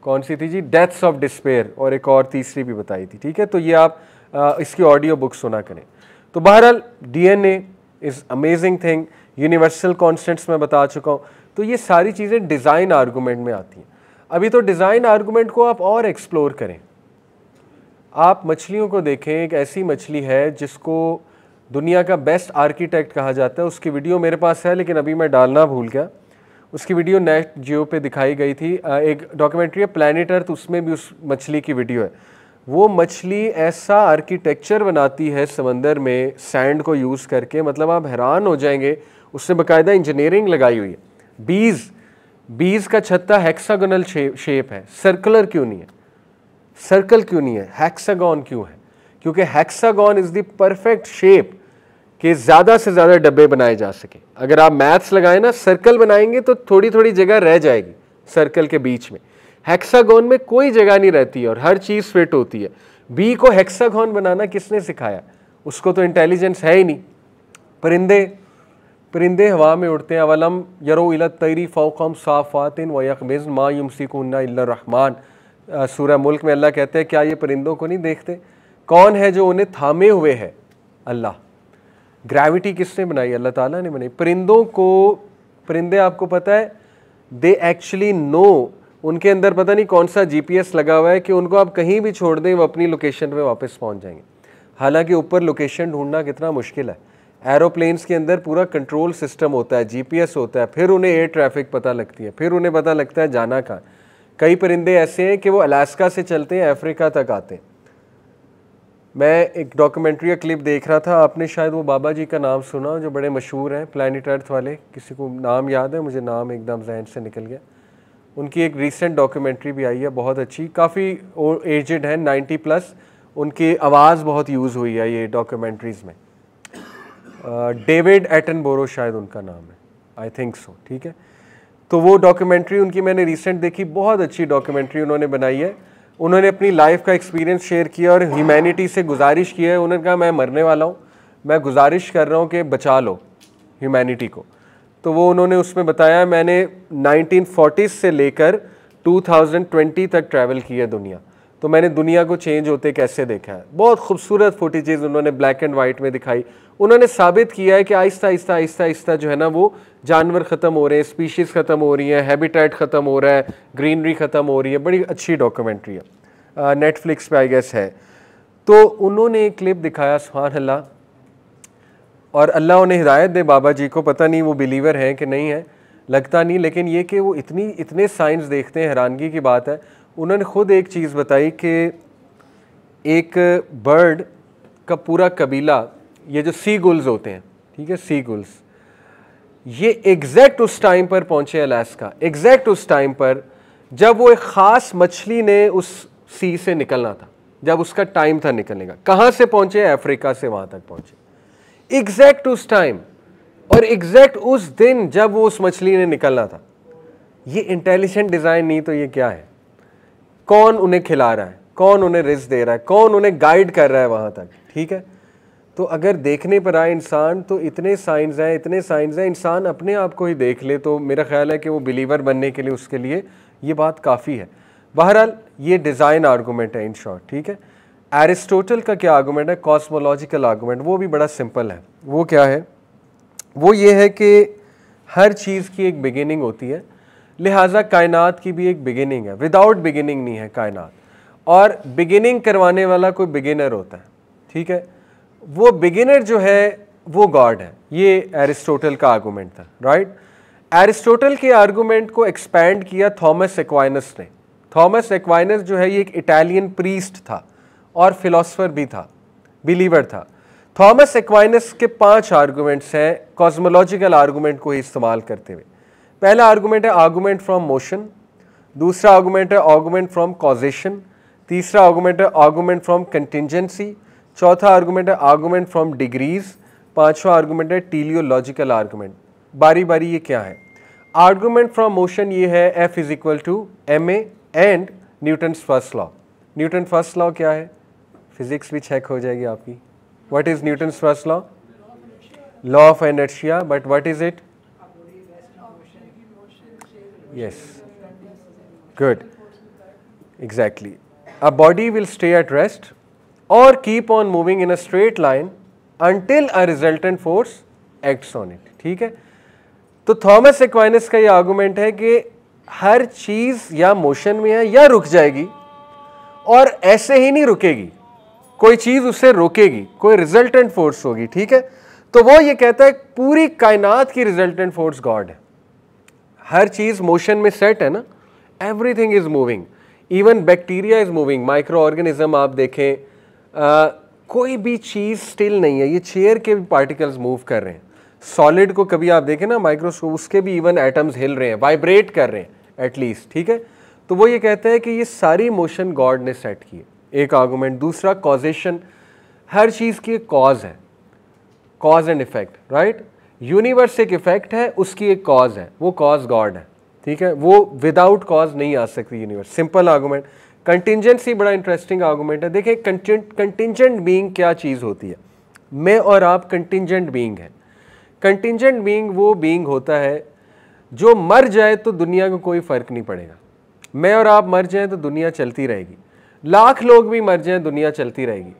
कौन सी थी जी, डेथ्स ऑफ डिस्पेयर, और एक और तीसरी भी बताई थी, ठीक है। तो ये आप इसकी ऑडियो बुक सुना करें। तो बहरहाल DNA is amazing thing. Universal constants मैं बता चुका हूँ। तो ये सारी चीज़ें डिज़ाइन आर्गूमेंट में आती हैं। अभी तो डिज़ाइन आर्गूमेंट को आप और एक्सप्लोर करें। आप मछलियों को देखें, एक ऐसी मछली है जिसको दुनिया का बेस्ट आर्किटेक्ट कहा जाता है। उसकी वीडियो मेरे पास है लेकिन अभी मैं डालना भूल गया। उसकी वीडियो नेट जियो पे दिखाई गई थी। एक डॉक्यूमेंट्री है प्लैनेट अर्थ, उसमें भी उस मछली की वीडियो है। वो मछली ऐसा आर्किटेक्चर बनाती है समंदर में सैंड को यूज़ करके, मतलब आप हैरान हो जाएंगे। उससे बाकायदा इंजीनियरिंग लगाई हुई है। बीज का छत्ता हेक्सागोनल शेप है, सर्कुलर क्यों नहीं है? सर्कल क्यों नहीं है, हेक्सागन क्यों है? क्योंकि hexagon is the perfect shape कि ज़्यादा से ज़्यादा डब्बे बनाए जा सके। अगर आप मैथ्स लगाएं ना, सर्कल बनाएंगे तो थोड़ी थोड़ी जगह रह जाएगी सर्कल के बीच में। हेक्सागन में कोई जगह नहीं रहती है और हर चीज़ फिट होती है। बी को हेक्सागन बनाना किसने सिखाया? उसको तो इंटेलिजेंस है ही नहीं। परिंदे हवा में उड़ते हैं। अवलम यरो इला तैरी फ़ौक़हुम साफ़ातिन व यक़बिज़्न मा युमसिकुन्ना इल्ला रहमान। सूरह मुल्क में अल्लाह कहते हैं क्या ये परिंदों को नहीं देखते? कौन है जो उन्हें थामे हुए है? अल्लाह। ग्रेविटी किसने बनाई? अल्लाह ताला ने बनाई। परिंदे आपको पता है दे एक्चुअली नो, उनके अंदर पता नहीं कौन सा GPS लगा हुआ है कि उनको आप कहीं भी छोड़ दें वो अपनी लोकेशन पे वापस पहुंच जाएंगे। हालांकि ऊपर लोकेशन ढूंढना कितना मुश्किल है। एरोप्लेन्स के अंदर पूरा कंट्रोल सिस्टम होता है, GPS होता है, फिर उन्हें एयर ट्रैफिक पता लगती है, फिर उन्हें पता लगता है जाना कहाँ। कई परिंदे ऐसे हैं कि वो अलास्का से चलते हैं अफ्रीका तक आते हैं। मैं एक डॉक्यूमेंट्री का क्लिप देख रहा था, आपने शायद वो बाबा जी का नाम सुना जो बड़े मशहूर हैं प्लैनेट अर्थ वाले, किसी को नाम याद है? मुझे नाम एकदम जहन से निकल गया। उनकी एक रीसेंट डॉक्यूमेंट्री भी आई है, बहुत अच्छी, काफ़ी एजेड है, 90+। उनकी आवाज़ बहुत यूज़ हुई है ये डॉक्यूमेंट्रीज़ में। डेविड एटनबोरो शायद उनका नाम है, आई थिंक सो, ठीक है। तो वो डॉक्यूमेंट्री उनकी मैंने रिसेंट देखी, बहुत अच्छी डॉक्यूमेंट्री उन्होंने बनाई है। उन्होंने अपनी लाइफ का एक्सपीरियंस शेयर किया और ह्यूमैनिटी से गुजारिश की है। उन्होंने कहा मैं मरने वाला हूँ, मैं गुजारिश कर रहा हूँ कि बचा लो ह्यूमैनिटी को। तो वो उन्होंने उसमें बताया मैंने 1940s से लेकर 2020 तक ट्रैवल किया दुनिया, तो मैंने दुनिया को चेंज होते कैसे देखा है। बहुत खूबसूरत फुटेजेस उन्होंने ब्लैक एंड वाइट में दिखाई। उन्होंने साबित किया है कि आहिस्ता आहिस्ता आहिस्ता आहिस्ता जो है ना वो जानवर ख़त्म हो रहे हैं, स्पीशीज़ ख़त्म हो रही हैं, हैबिटेट ख़त्म हो रहा है, ग्रीनरी ख़त्म हो रही है। बड़ी अच्छी डॉक्यूमेंट्री है, नेटफ्लिक्स पे आई गेस है। तो उन्होंने एक क्लिप दिखाया, सुभान अल्लाह, और अल्लाह उन्हें हिदायत दे बाबा जी को, पता नहीं वो बिलीवर हैं कि नहीं है, लगता नहीं, लेकिन ये कि वो इतने साइंस देखते हैं, हैरानगी की बात है। उन्होंने ख़ुद एक चीज़ बताई कि एक बर्ड का पूरा कबीला, ये जो सी गुल्स होते हैं, ठीक है, सी गुल्स, ये एग्जैक्ट उस टाइम पर पहुँचे अलास्का, एग्जैक्ट उस टाइम पर जब वो एक ख़ास मछली ने उस सी से निकलना था, जब उसका टाइम था निकलने का। कहाँ से पहुँचे? अफ्रीका से वहाँ तक पहुँचे, एग्जैक्ट उस टाइम और एग्जैक्ट उस दिन जब वो उस मछली ने निकलना था। ये इंटेलिजेंट डिज़ाइन नहीं तो ये क्या है? कौन उन्हें खिला रहा है, कौन उन्हें रिस्क दे रहा है, कौन उन्हें गाइड कर रहा है वहाँ तक, ठीक है। तो अगर देखने पर आए इंसान तो इतने साइंस हैं, इतने साइंस हैं, इंसान अपने आप को ही देख ले तो मेरा ख्याल है कि वो बिलीवर बनने के लिए उसके लिए ये बात काफ़ी है। बहरहाल ये डिज़ाइन आर्गूमेंट है इन शॉर्ट, ठीक है। एरिस्टोटल का क्या आर्गूमेंट है? कॉस्मोलॉजिकल आर्गूमेंट, वो भी बड़ा सिंपल है। वो क्या है? वो ये है कि हर चीज़ की एक बिगिनिंग होती है, लिहाजा कायनात की भी एक बिगिनिंग है। विदाउट बिगिनिंग नहीं है कायनात, और बिगिनिंग करवाने वाला कोई बिगिनर होता है, ठीक है। वो बिगिनर जो है वो गॉड है। ये एरिस्टोटल का आर्गूमेंट था, राइट। एरिस्टोटल के आर्गूमेंट को एक्सपैंड किया थॉमस एक्वाइनस ने। थॉमस एक्वाइनस जो है ये एक इटालियन प्रीस्ट था और फिलोसफर भी था, बिलीवर था। थॉमस एक्वाइनस के 5 आर्गूमेंट्स हैं कॉस्मोलॉजिकल आर्गूमेंट को इस्तेमाल करते हुए। पहला आर्गूमेंट है आर्गूमेंट फ्रॉम मोशन, दूसरा आर्गूमेंट है आर्गूमेंट फ्रॉम कॉजेशन, तीसरा आर्गूमेंट है आर्गूमेंट फ्रॉम कंटिंजेंसी, चौथा आर्गूमेंट है आर्गूमेंट फ्रॉम डिग्रीज, पांचवा आर्गूमेंट है टीलियोलॉजिकल आर्गूमेंट। बारी बारी ये क्या है? आर्गूमेंट फ्रॉम मोशन ये है F = ma and Newton's first law. Newton first law क्या है? फिजिक्स भी चेक हो जाएगी आपकी। What is Newton's first law? Law of inertia, but what is it? Yes, good, exactly. A body will stay at rest or keep on moving in a straight line until a resultant force acts on it, ठीक है। तो थॉमस एक्वाइनस का ये आर्गूमेंट है कि हर चीज या मोशन में है या रुक जाएगी, और ऐसे ही नहीं रुकेगी, कोई चीज उसे रोकेगी, कोई रिजल्टेंट फोर्स होगी, ठीक है। तो वो ये कहता है पूरी कायनात की रिजल्टेंट फोर्स गॉड है। हर चीज मोशन में सेट है ना, everything is moving, even bacteria is moving, micro organism आप देखें, कोई भी चीज स्टिल नहीं है। ये चेयर के भी पार्टिकल्स मूव कर रहे हैं, सॉलिड को कभी आप देखें ना माइक्रोस्कोप, उसके भी इवन एटम्स हिल रहे हैं, वाइब्रेट कर रहे हैं एटलीस्ट, ठीक है। तो वो ये कहते हैं कि ये सारी मोशन गॉड ने सेट की है, एक आर्गूमेंट। दूसरा कॉजेशन, हर चीज़ की एक कॉज है, cause and effect, right. Universe एक इफेक्ट है, उसकी एक कॉज है, वो कॉज गॉड है, ठीक है। वो विदाउट कॉज नहीं आ सकती यूनिवर्स, सिंपल आर्गूमेंट। कंटिंजेंसी बड़ा इंटरेस्टिंग आर्गूमेंट है। देखिए कंटिंजेंट बीइंग क्या चीज़ होती है। मैं और आप कंटिंजेंट बीइंग है। कंटिंजेंट बीइंग वो बीइंग होता है जो मर जाए तो दुनिया को कोई फ़र्क नहीं पड़ेगा। मैं और आप मर जाएं तो दुनिया चलती रहेगी, लाख लोग भी मर जाएं दुनिया चलती रहेगी,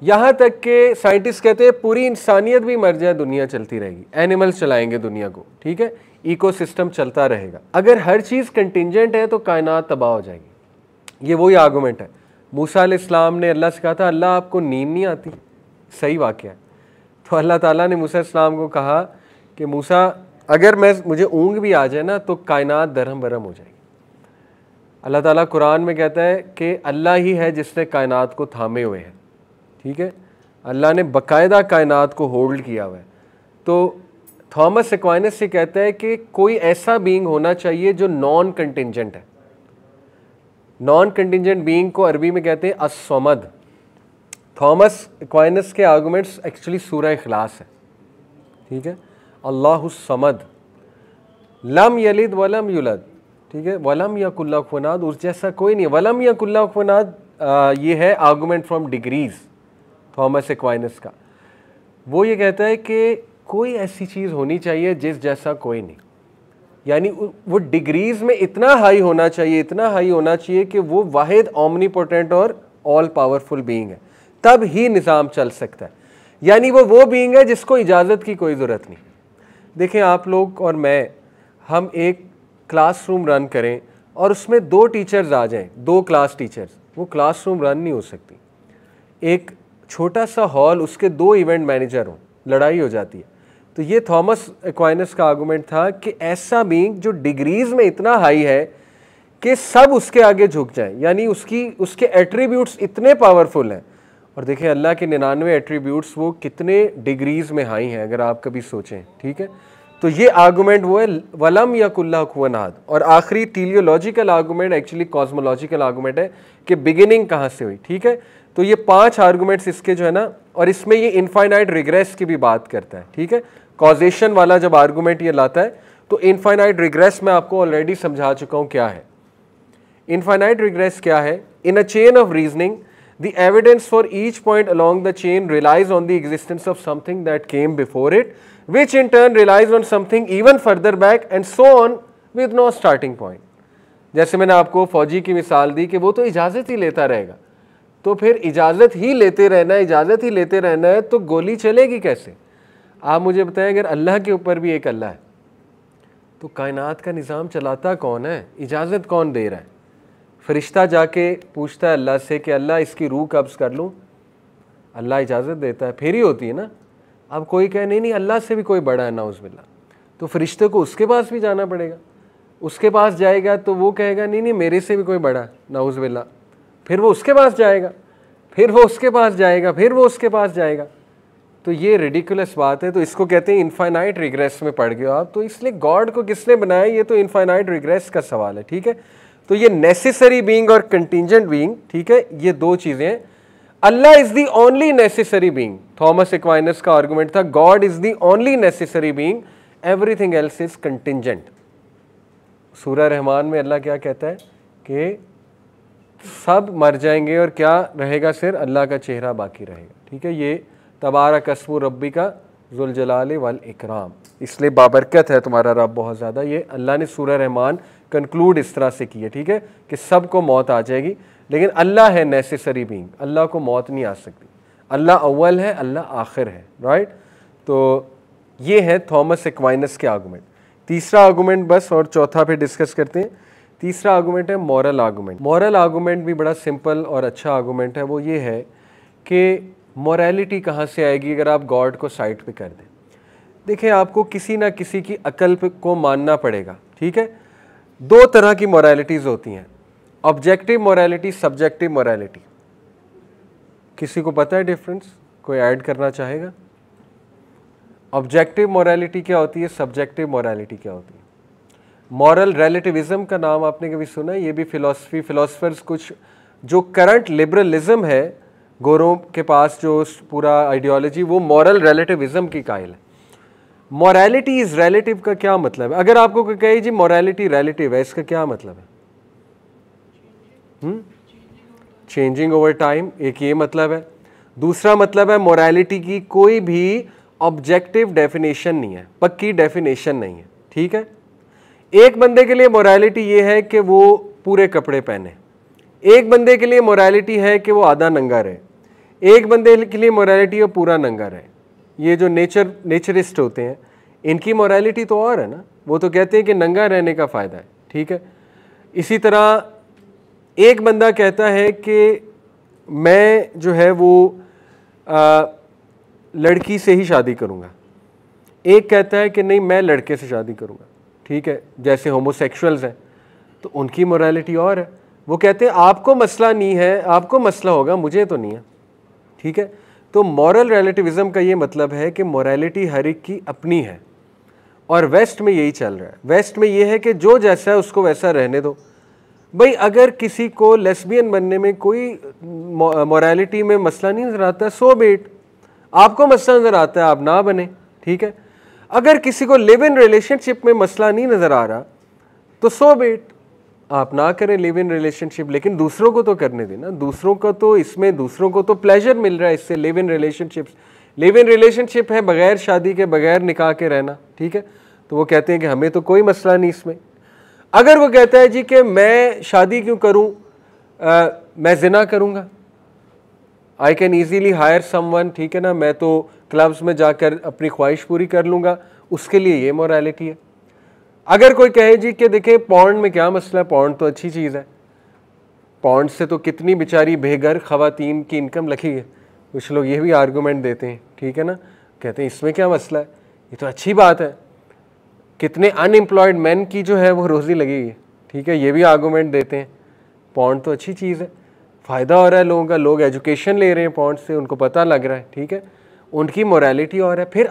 यहाँ तक कि साइंटिस्ट कहते हैं पूरी इंसानियत भी मर जाए दुनिया चलती रहेगी, एनिमल्स चलाएंगे दुनिया को, ठीक है, इकोसिस्टम चलता रहेगा। अगर हर चीज़ कंटिंजेंट है तो कायनात तबाह हो जाएगी। ये वही आर्गूमेंट है। मूसा अलैहिस्सलाम ने अल्लाह से कहा था अल्लाह आपको नींद नहीं आती, सही वाक़या है। तो अल्लाह ताला ने मूसा अलैहिस्सलाम को कहा कि मूसा अगर मुझे ऊँग भी आ जाए ना तो कायनात दरहम बरहम हो जाएगी। अल्लाह ताला कुरान में कहता है कि अल्लाह ही है जिसने कायनात को थामे हुए हैं, ठीक है। अल्लाह ने बाकायदा कायनात को होल्ड किया हुआ है। तो थॉमस एक्वाइनस से कहता है कि कोई ऐसा बीइंग होना चाहिए जो नॉन कंटिंजेंट है। नॉन कंटिंजेंट बीइंग को अरबी में कहते हैं अस-समद। थॉमस एक्वाइनस के आर्गूमेंट्स एक्चुअली सूरह इखलास है, ठीक है। अल्लाहुस समद, लम यलिद वलम युलद, ठीक है, वलम यकुल लहु कुफुवन अहद, उस जैसा कोई नहीं। वलम यकुल लहु कुफुवन अहद ये है argument from degrees Thomas Aquinas का। वो ये कहता है कि कोई ऐसी चीज़ होनी चाहिए जिस जैसा कोई नहीं, यानी वो डिग्रीज में इतना हाई होना चाहिए, इतना हाई होना चाहिए कि वो वाहिद ओमनीपोटेंट और ऑल पावरफुल बीइंग है, तब ही निज़ाम चल सकता है। यानी वो बीइंग है जिसको इजाज़त की कोई ज़रूरत नहीं। देखें आप लोग और मैं, हम एक क्लासरूम रन करें और उसमें 2 टीचर्स आ जाएं, 2 क्लास टीचर्स, वो क्लासरूम रन नहीं हो सकती। एक छोटा सा हॉल, उसके 2 इवेंट मैनेजर हों, लड़ाई हो जाती है। तो ये थॉमस एक्वाइनस का आर्गूमेंट था कि ऐसा बीइंग जो डिग्रीज में इतना हाई है कि सब उसके आगे झुक जाएं, यानी उसके एट्रीब्यूट्स इतने पावरफुल हैं। और देखिए अल्लाह के 99 एट्रीब्यूट्स वो कितने डिग्रीज में हाई हैं अगर आप कभी सोचें, ठीक है। तो ये आर्गूमेंट वो है वलम यकुल लहु कुफुवन अहद। और आखिरी टीलियोलॉजिकल आर्गूमेंट एक्चुअली कॉस्मोलॉजिकल आर्गूमेंट है कि बिगिनिंग कहाँ से हुई, ठीक है। तो ये 5 आर्गूमेंट्स इसके जो है ना, और इसमें ये इनफाइनाइट रिग्रेस की भी बात करता है, ठीक है। कॉजेशन वाला जब आर्गूमेंट ये लाता है तो इनफाइनाइट रिग्रेस मैं आपको ऑलरेडी समझा चुका हूँ क्या है। इनफाइनाइट रिग्रेस क्या है? In a chain of reasoning the evidence for each point along the chain relies on the existence of something that came before it, which in turn relies on something even further back and so on with no starting point. जैसे मैंने आपको फौजी की मिसाल दी कि वो तो इजाज़त ही लेता रहेगा, तो फिर इजाज़त ही लेते रहना है, इजाज़त ही लेते रहना है, तो गोली चलेगी कैसे? आप मुझे बताएं, अगर अल्लाह के ऊपर भी एक अल्लाह है तो कायनात का निज़ाम चलाता कौन है? इजाज़त कौन दे रहा है? फरिश्ता जाके पूछता है अल्लाह से कि अल्लाह इसकी रूह कब्ज़ कर लूँ, अल्लाह इजाज़त देता है, फिर ही होती है ना। अब कोई कहे नहीं अल्लाह से भी कोई बड़ा है नाउज़ बिल्लाह, तो फरिश्ते को उसके पास भी जाना पड़ेगा। उसके पास जाएगा तो वो कहेगा नहीं मेरे से भी कोई बड़ा है नाउज़ बिल्लाह, फिर वो उसके पास जाएगा, फिर वो उसके पास जाएगा, फिर वो उसके पास जाएगा। तो ये रिडिकुलस बात है। तो इसको कहते हैं इनफाइनाइट रिग्रेस में पढ़ गए हो आप। तो इसलिए गॉड को किसने बनाया, ये तो इनफाइनाइट रिग्रेस का सवाल है, ठीक है। तो ये नेसेसरी बीइंग और कंटिंजेंट बीइंग, ठीक है, ये 2 चीजें हैं। Allah is the only necessary being, Thomas Aquinas का आर्गुमेंट था, God is the only necessary being, everything else is contingent. सूरह रहमान में अल्लाह क्या कहता है कि सब मर जाएंगे और क्या रहेगा, सिर्फ अल्लाह का चेहरा बाकी रहेगा, ठीक है। ये तबारक अस्मु रब्बी का ज़ुल जलाल वल इकराम, इसलिए बाबरकत है तुम्हारा रब बहुत ज़्यादा। ये अल्लाह ने सूरह रहमान कंक्लूड इस तरह से की है, ठीक है, कि सबको मौत आ जाएगी, लेकिन अल्लाह है नेसेसरी बीइंग, अल्लाह को मौत नहीं आ सकती। अल्लाह अव्वल है, अल्लाह आखिर है, राइट। तो ये है थॉमस एक्वाइनस के आर्गूमेंट। तीसरा आर्गूमेंट बस और चौथा पे डिस्कस करते हैं। तीसरा आर्गूमेंट है मॉरल आर्गूमेंट। मॉरल आर्गूमेंट भी बड़ा सिंपल और अच्छा आर्गूमेंट है। वो ये है कि मॉरलिटी कहाँ से आएगी अगर आप गॉड को साइड पे कर दें। देखिए आपको किसी ना किसी की अकल को मानना पड़ेगा, ठीक है। 2 तरह की मॉरलिटीज़ होती हैं, ऑब्जेक्टिव मॉरलिटी, सब्जेक्टिव मॉरलिटी। किसी को पता है डिफरेंस? कोई ऐड करना चाहेगा? ऑब्जेक्टिव मॉरलिटी क्या होती है, सब्जेक्टिव मॉरलिटी क्या होती है? मॉरल रिलेटिविज्म का नाम आपने कभी सुना है? ये भी फिलोसफर्स कुछ जो करंट लिबरलिज्म है गोरों के पास, जो पूरा आइडियोलॉजी, वो मॉरल रिलेटिविज्म की कायल है। मॉरलिटी इज रिलेटिव का क्या मतलब है? अगर आपको कोई कहे जी मॉरलिटी रिलेटिव है, इसका क्या मतलब है? चेंजिंग ओवर टाइम, एक ये मतलब है। दूसरा मतलब है मॉरलिटी की कोई भी ऑब्जेक्टिव डेफिनेशन नहीं है, पक्की डेफिनेशन नहीं है, ठीक है। एक बंदे के लिए मॉरलिटी ये है कि वो पूरे कपड़े पहने, एक बंदे के लिए मॉरलिटी है कि वो आधा नंगा रहे, एक बंदे के लिए मॉरलिटी है पूरा नंगा रहे। ये जो नेचरिस्ट होते हैं, इनकी मॉरलिटी तो और है ना, वो तो कहते हैं कि नंगा रहने का फ़ायदा है, ठीक है। इसी तरह एक बंदा कहता है कि मैं जो है वो लड़की से ही शादी करूँगा, एक कहता है कि नहीं मैं लड़के से शादी करूँगा, ठीक है। जैसे होमोसेक्सुअल्स हैं तो उनकी मोरालिटी और है, वो कहते हैं आपको मसला नहीं है, आपको मसला होगा, मुझे तो नहीं है, ठीक है। तो मॉरल रिलेटिविज्म का ये मतलब है कि मोरालिटी हर एक की अपनी है, और वेस्ट में यही चल रहा है। वेस्ट में ये है कि जो जैसा है उसको वैसा रहने दो। भाई अगर किसी को लेस्बियन बनने में कोई मोरालिटी में मसला नहीं नज़र आता, सो बेट, आपको मसला नज़र आता है आप ना बने, ठीक है। अगर किसी को लिव इन रिलेशनशिप में मसला नहीं नज़र आ रहा तो सो बेट, आप ना करें लिव इन रिलेशनशिप, लेकिन दूसरों को तो करने देना, दूसरों का तो इसमें दूसरों को तो प्लेजर मिल रहा है इससे। लिव इन रिलेशनशिप है बगैर शादी के, बगैर निकाह के रहना, ठीक है। तो वो कहते हैं कि हमें तो कोई मसला नहीं इसमें। अगर वो कहता है जी कि मैं शादी क्यों करूं, मैं जिना करूंगा, I can easily hire someone, ठीक है ना, मैं तो क्लब्स में जाकर अपनी ख्वाहिश पूरी कर लूंगा, उसके लिए ये मोरालिटी है। अगर कोई कहे जी कि देखे पॉर्न में क्या मसला है, पॉर्न तो अच्छी चीज़ है, पॉर्न से तो कितनी बेचारी बेघर ख़वातीन की इनकम लगी है, कुछ लोग ये भी आर्गूमेंट देते हैं, ठीक है ना, कहते हैं इसमें क्या मसला है, ये तो अच्छी बात है, कितने अनएम्प्लॉयड मैन की जो है वो रोज़ी लगी है, ठीक है, ये भी आर्गूमेंट देते हैं। पॉर्न तो अच्छी चीज़ है, फ़ायदा हो रहा है लोगों का, लोग एजुकेशन ले रहे हैं पॉर्न से, उनको पता लग रहा है, ठीक है, उनकी मोरालिटी और है। फिर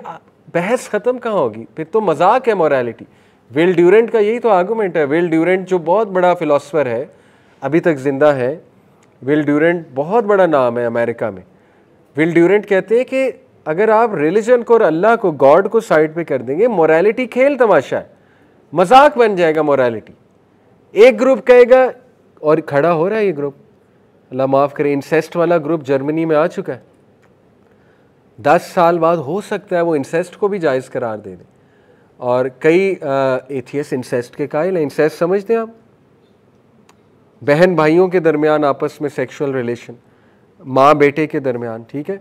बहस ख़त्म कहाँ होगी, फिर तो मजाक है मोरालिटी। विल ड्यूरेंट का यही तो आर्गूमेंट है। विल ड्यूरेंट जो बहुत बड़ा फ़िलासफ़र है, अभी तक ज़िंदा है, विल ड्यूरेंट बहुत बड़ा नाम है अमेरिका में। विल ड्यूरेंट कहते हैं कि अगर आप रिलीजन को और अल्लाह को, गॉड को साइड पे कर देंगे, मोरालिटी खेल तमाशा है, मजाक बन जाएगा मोरालिटी। एक ग्रुप कहेगा, और खड़ा हो रहा है ये ग्रुप, अल्लाह माफ़ करे, इंसेस्ट वाला ग्रुप जर्मनी में आ चुका है, 10 साल बाद हो सकता है वो इंसेस्ट को भी जायज़ करार दे दें। और कई एथियस्ट इंसेस्ट के कायल हैं। इंसेस्ट समझते हैं आप? बहन भाइयों के दरमियान आपस में सेक्सुअल रिलेशन, माँ बेटे के दरमियान, ठीक है।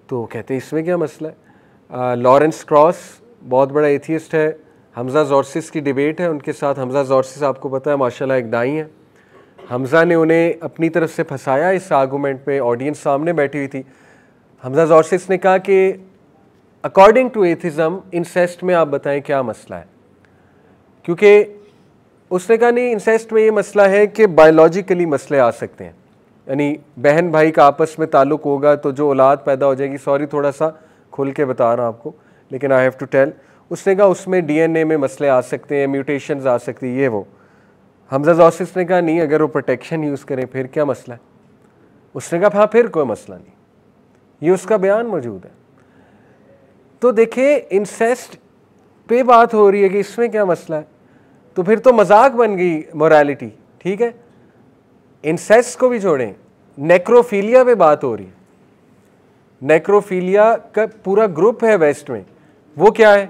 तो कहते हैं इसमें क्या मसला है। लॉरेंस क्रॉस बहुत बड़ा एथियस्ट है, हमज़ा जॉर्सिस की डिबेट है उनके साथ। हमज़ा जॉर्सिस आपको पता है माशाल्लाह एक दाई हैं। हमज़ा ने उन्हें अपनी तरफ से फंसाया इस आर्गूमेंट पे, ऑडियंस सामने बैठी हुई थी। हमज़ा जॉर्सिस ने कहा कि अकॉर्डिंग टू एथिज़म इंसेस्ट में आप बताएं क्या मसला है, क्योंकि उसने कहा नहीं, इंसेस्ट में ये मसला है कि बायोलॉजिकली मसले आ सकते हैं, यानी बहन भाई का आपस में ताल्लुक़ होगा तो जो औलाद पैदा हो जाएगी। सॉरी थोड़ा सा खुल के बता रहा हूँ आपको, लेकिन आई हैव टू टेल। उसने कहा उसमें डीएनए में मसले आ सकते हैं, म्यूटेशंस आ सकती है, ये वो। हमज़ा जॉर्सिस ने कहा नहीं, अगर वो प्रोटेक्शन यूज़ करें फिर क्या मसला है। उसने कहा हाँ फिर कोई मसला नहीं, ये उसका बयान मौजूद है। तो देखिए इंसेस्ट पे बात हो रही है कि इसमें क्या मसला है, तो फिर तो मजाक बन गई मोरालिटी, ठीक है। इंसेस्ट को भी छोड़ें, नेक्रोफीलिया पे बात हो रही है। नेक्रोफीलिया का पूरा ग्रुप है वेस्ट में, वो क्या है?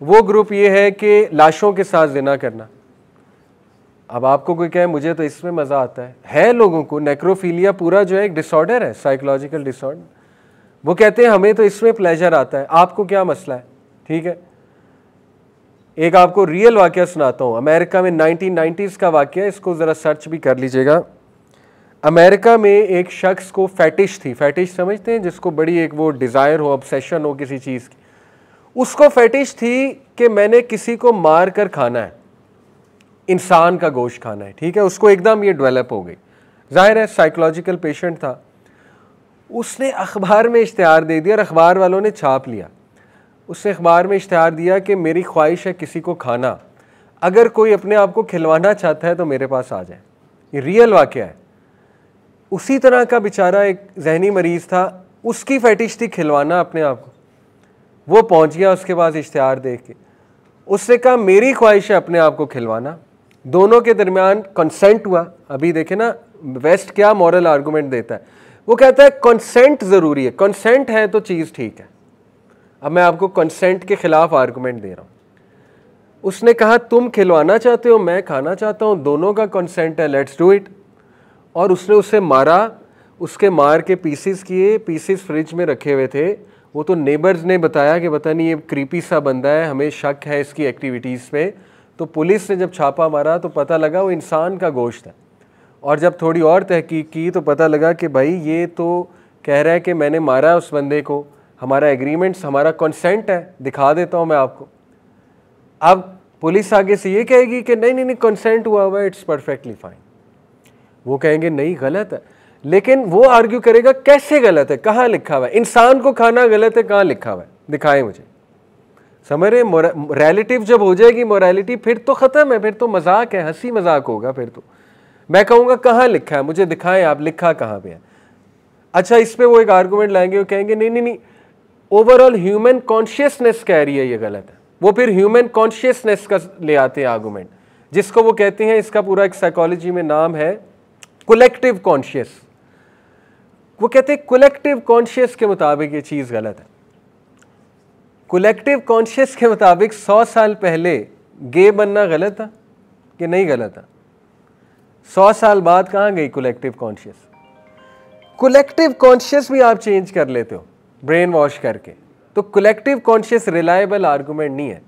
वो ग्रुप ये है कि लाशों के साथ जिना करना। अब आपको कोई कहे मुझे तो इसमें मज़ा आता है लोगों को। नेक्रोफीलिया पूरा जो है एक डिसऑर्डर है, साइकोलॉजिकल डिसऑर्डर। वो कहते हैं हमें तो इसमें प्लेजर आता है, आपको क्या मसला है, ठीक है। एक आपको रियल वाकया सुनाता हूँ, अमेरिका में 1990s का वाकया, इसको ज़रा सर्च भी कर लीजिएगा। अमेरिका में एक शख्स को फैटिश थी, फैटिश समझते हैं, जिसको बड़ी एक वो डिज़ायर हो, ऑब्सेशन हो किसी चीज़ की। उसको फैटिश थी कि मैंने किसी को मार कर खाना है, इंसान का गोश्त खाना है, ठीक है। उसको एकदम ये डेवलप हो गई, जाहिर है साइकोलॉजिकल पेशेंट था। उसने अखबार में इश्तिहार दे दिया और अखबार वालों ने छाप लिया। उसने अखबार में इश्तिहार दिया कि मेरी ख्वाहिश है किसी को खाना, अगर कोई अपने आप को खिलवाना चाहता है तो मेरे पास आ जाए। ये रियल वाकया है। उसी तरह का बेचारा एक जहनी मरीज़ था, उसकी फैटिश थी खिलवाना अपने आप को। वो पहुंच गया उसके पास इश्तिहार देख के, उसने कहा मेरी ख्वाहिश है अपने आप को खिलवाना। दोनों के दरमियान कंसेंट हुआ। अभी देखे ना वेस्ट क्या मॉरल आर्गूमेंट देता है, वो कहता है कंसेंट ज़रूरी है, कंसेंट है तो चीज़ ठीक है। अब मैं आपको कंसेंट के खिलाफ आर्गूमेंट दे रहा हूँ। उसने कहा तुम खिलवाना चाहते हो, मैं खाना चाहता हूँ, दोनों का कंसेंट है, लेट्स डू इट। और उसने उसे मारा, उसके मार के पीसेस किए, पीसेस फ्रिज में रखे हुए थे। वो तो नेबर्स ने बताया कि पता नहीं ये क्रीपी सा बंदा है, हमें शक है इसकी एक्टिविटीज़ पे। तो पुलिस ने जब छापा मारा तो पता लगा वो इंसान का गोश्त है। और जब थोड़ी और तहकीक की तो पता लगा कि भाई ये तो कह रहा है कि मैंने मारा उस बंदे को, हमारा एग्रीमेंट्स, हमारा कंसेंट है, दिखा देता हूँ मैं आपको। अब पुलिस आगे से ये कहेगी कि नहीं नहीं नहीं कंसेंट हुआ हुआ है, इट्स परफेक्टली फाइन। वो कहेंगे नहीं गलत है, लेकिन वो आर्ग्यू करेगा कैसे गलत है, कहाँ लिखा हुआ है, इंसान को खाना गलत है, कहाँ लिखा हुआ है, दिखाएं मुझे। समझ रहे, रिलेटिव जब हो जाएगी मोरालिटी फिर तो ख़त्म है, फिर तो मजाक है, हंसी मजाक होगा। फिर तो मैं कहूँगा कहाँ लिखा है, मुझे दिखाएं आप, लिखा कहाँ पे है। अच्छा, इस पर वो एक आर्गूमेंट लाएंगे, वो कहेंगे नहीं नहीं नहीं, ओवरऑल ह्यूमन कॉन्शियसनेस कह रही है ये गलत है। वो फिर ह्यूमन कॉन्शियसनेस का ले आते हैं आर्गूमेंट, जिसको वो कहते हैं, इसका पूरा एक साइकोलॉजी में नाम है कलेक्टिव कॉन्शियस। वो कहते हैं कलेक्टिव कॉन्शियस के मुताबिक ये चीज़ गलत है। कलेक्टिव कॉन्शियस के मुताबिक 100 साल पहले गे बनना गलत था कि नहीं गलत था? 100 साल बाद कहाँ गई कलेक्टिव कॉन्शियस? कलेक्टिव कॉन्शियस भी आप चेंज कर लेते हो ब्रेन वॉश करके, तो कलेक्टिव कॉन्शियस रिलायबल आर्गूमेंट नहीं है।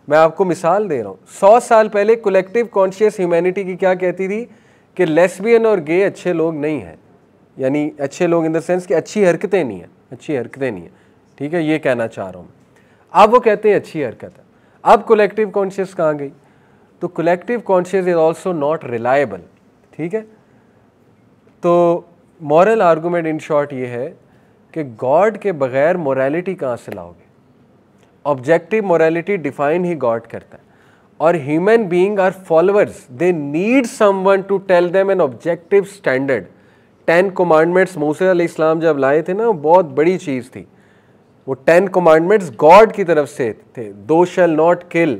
मैं आपको मिसाल दे रहा हूँ, 100 साल पहले कलेक्टिव कॉन्शियस ह्यूमैनिटी की क्या कहती थी कि लेस्बियन और गे अच्छे लोग नहीं हैं, यानी अच्छे लोग इन द सेंस कि अच्छी हरकतें नहीं हैं, अच्छी हरकतें नहीं हैं, ठीक है, ये कहना चाह रहा हूँ। अब वो कहते हैं अच्छी हरकत है। अब कलेक्टिव कॉन्शियस कहाँ गई? तो collective conscious is also not reliable, ठीक है। तो मॉरल आर्गूमेंट इन शॉर्ट ये है कि गॉड के बगैर मोरालिटी कहाँ से लाओगे? ऑब्जेक्टिव मोरालिटी डिफाइन ही गॉड करता है, और human being are followers, they need someone to tell them an objective standard. 10 commandments मूसा अलैहिस्सलाम जब लाए थे ना, वो बहुत बड़ी चीज़ थी। वो 10 कमांडमेंट्स गॉड की तरफ से थे। दो शैल नॉट किल,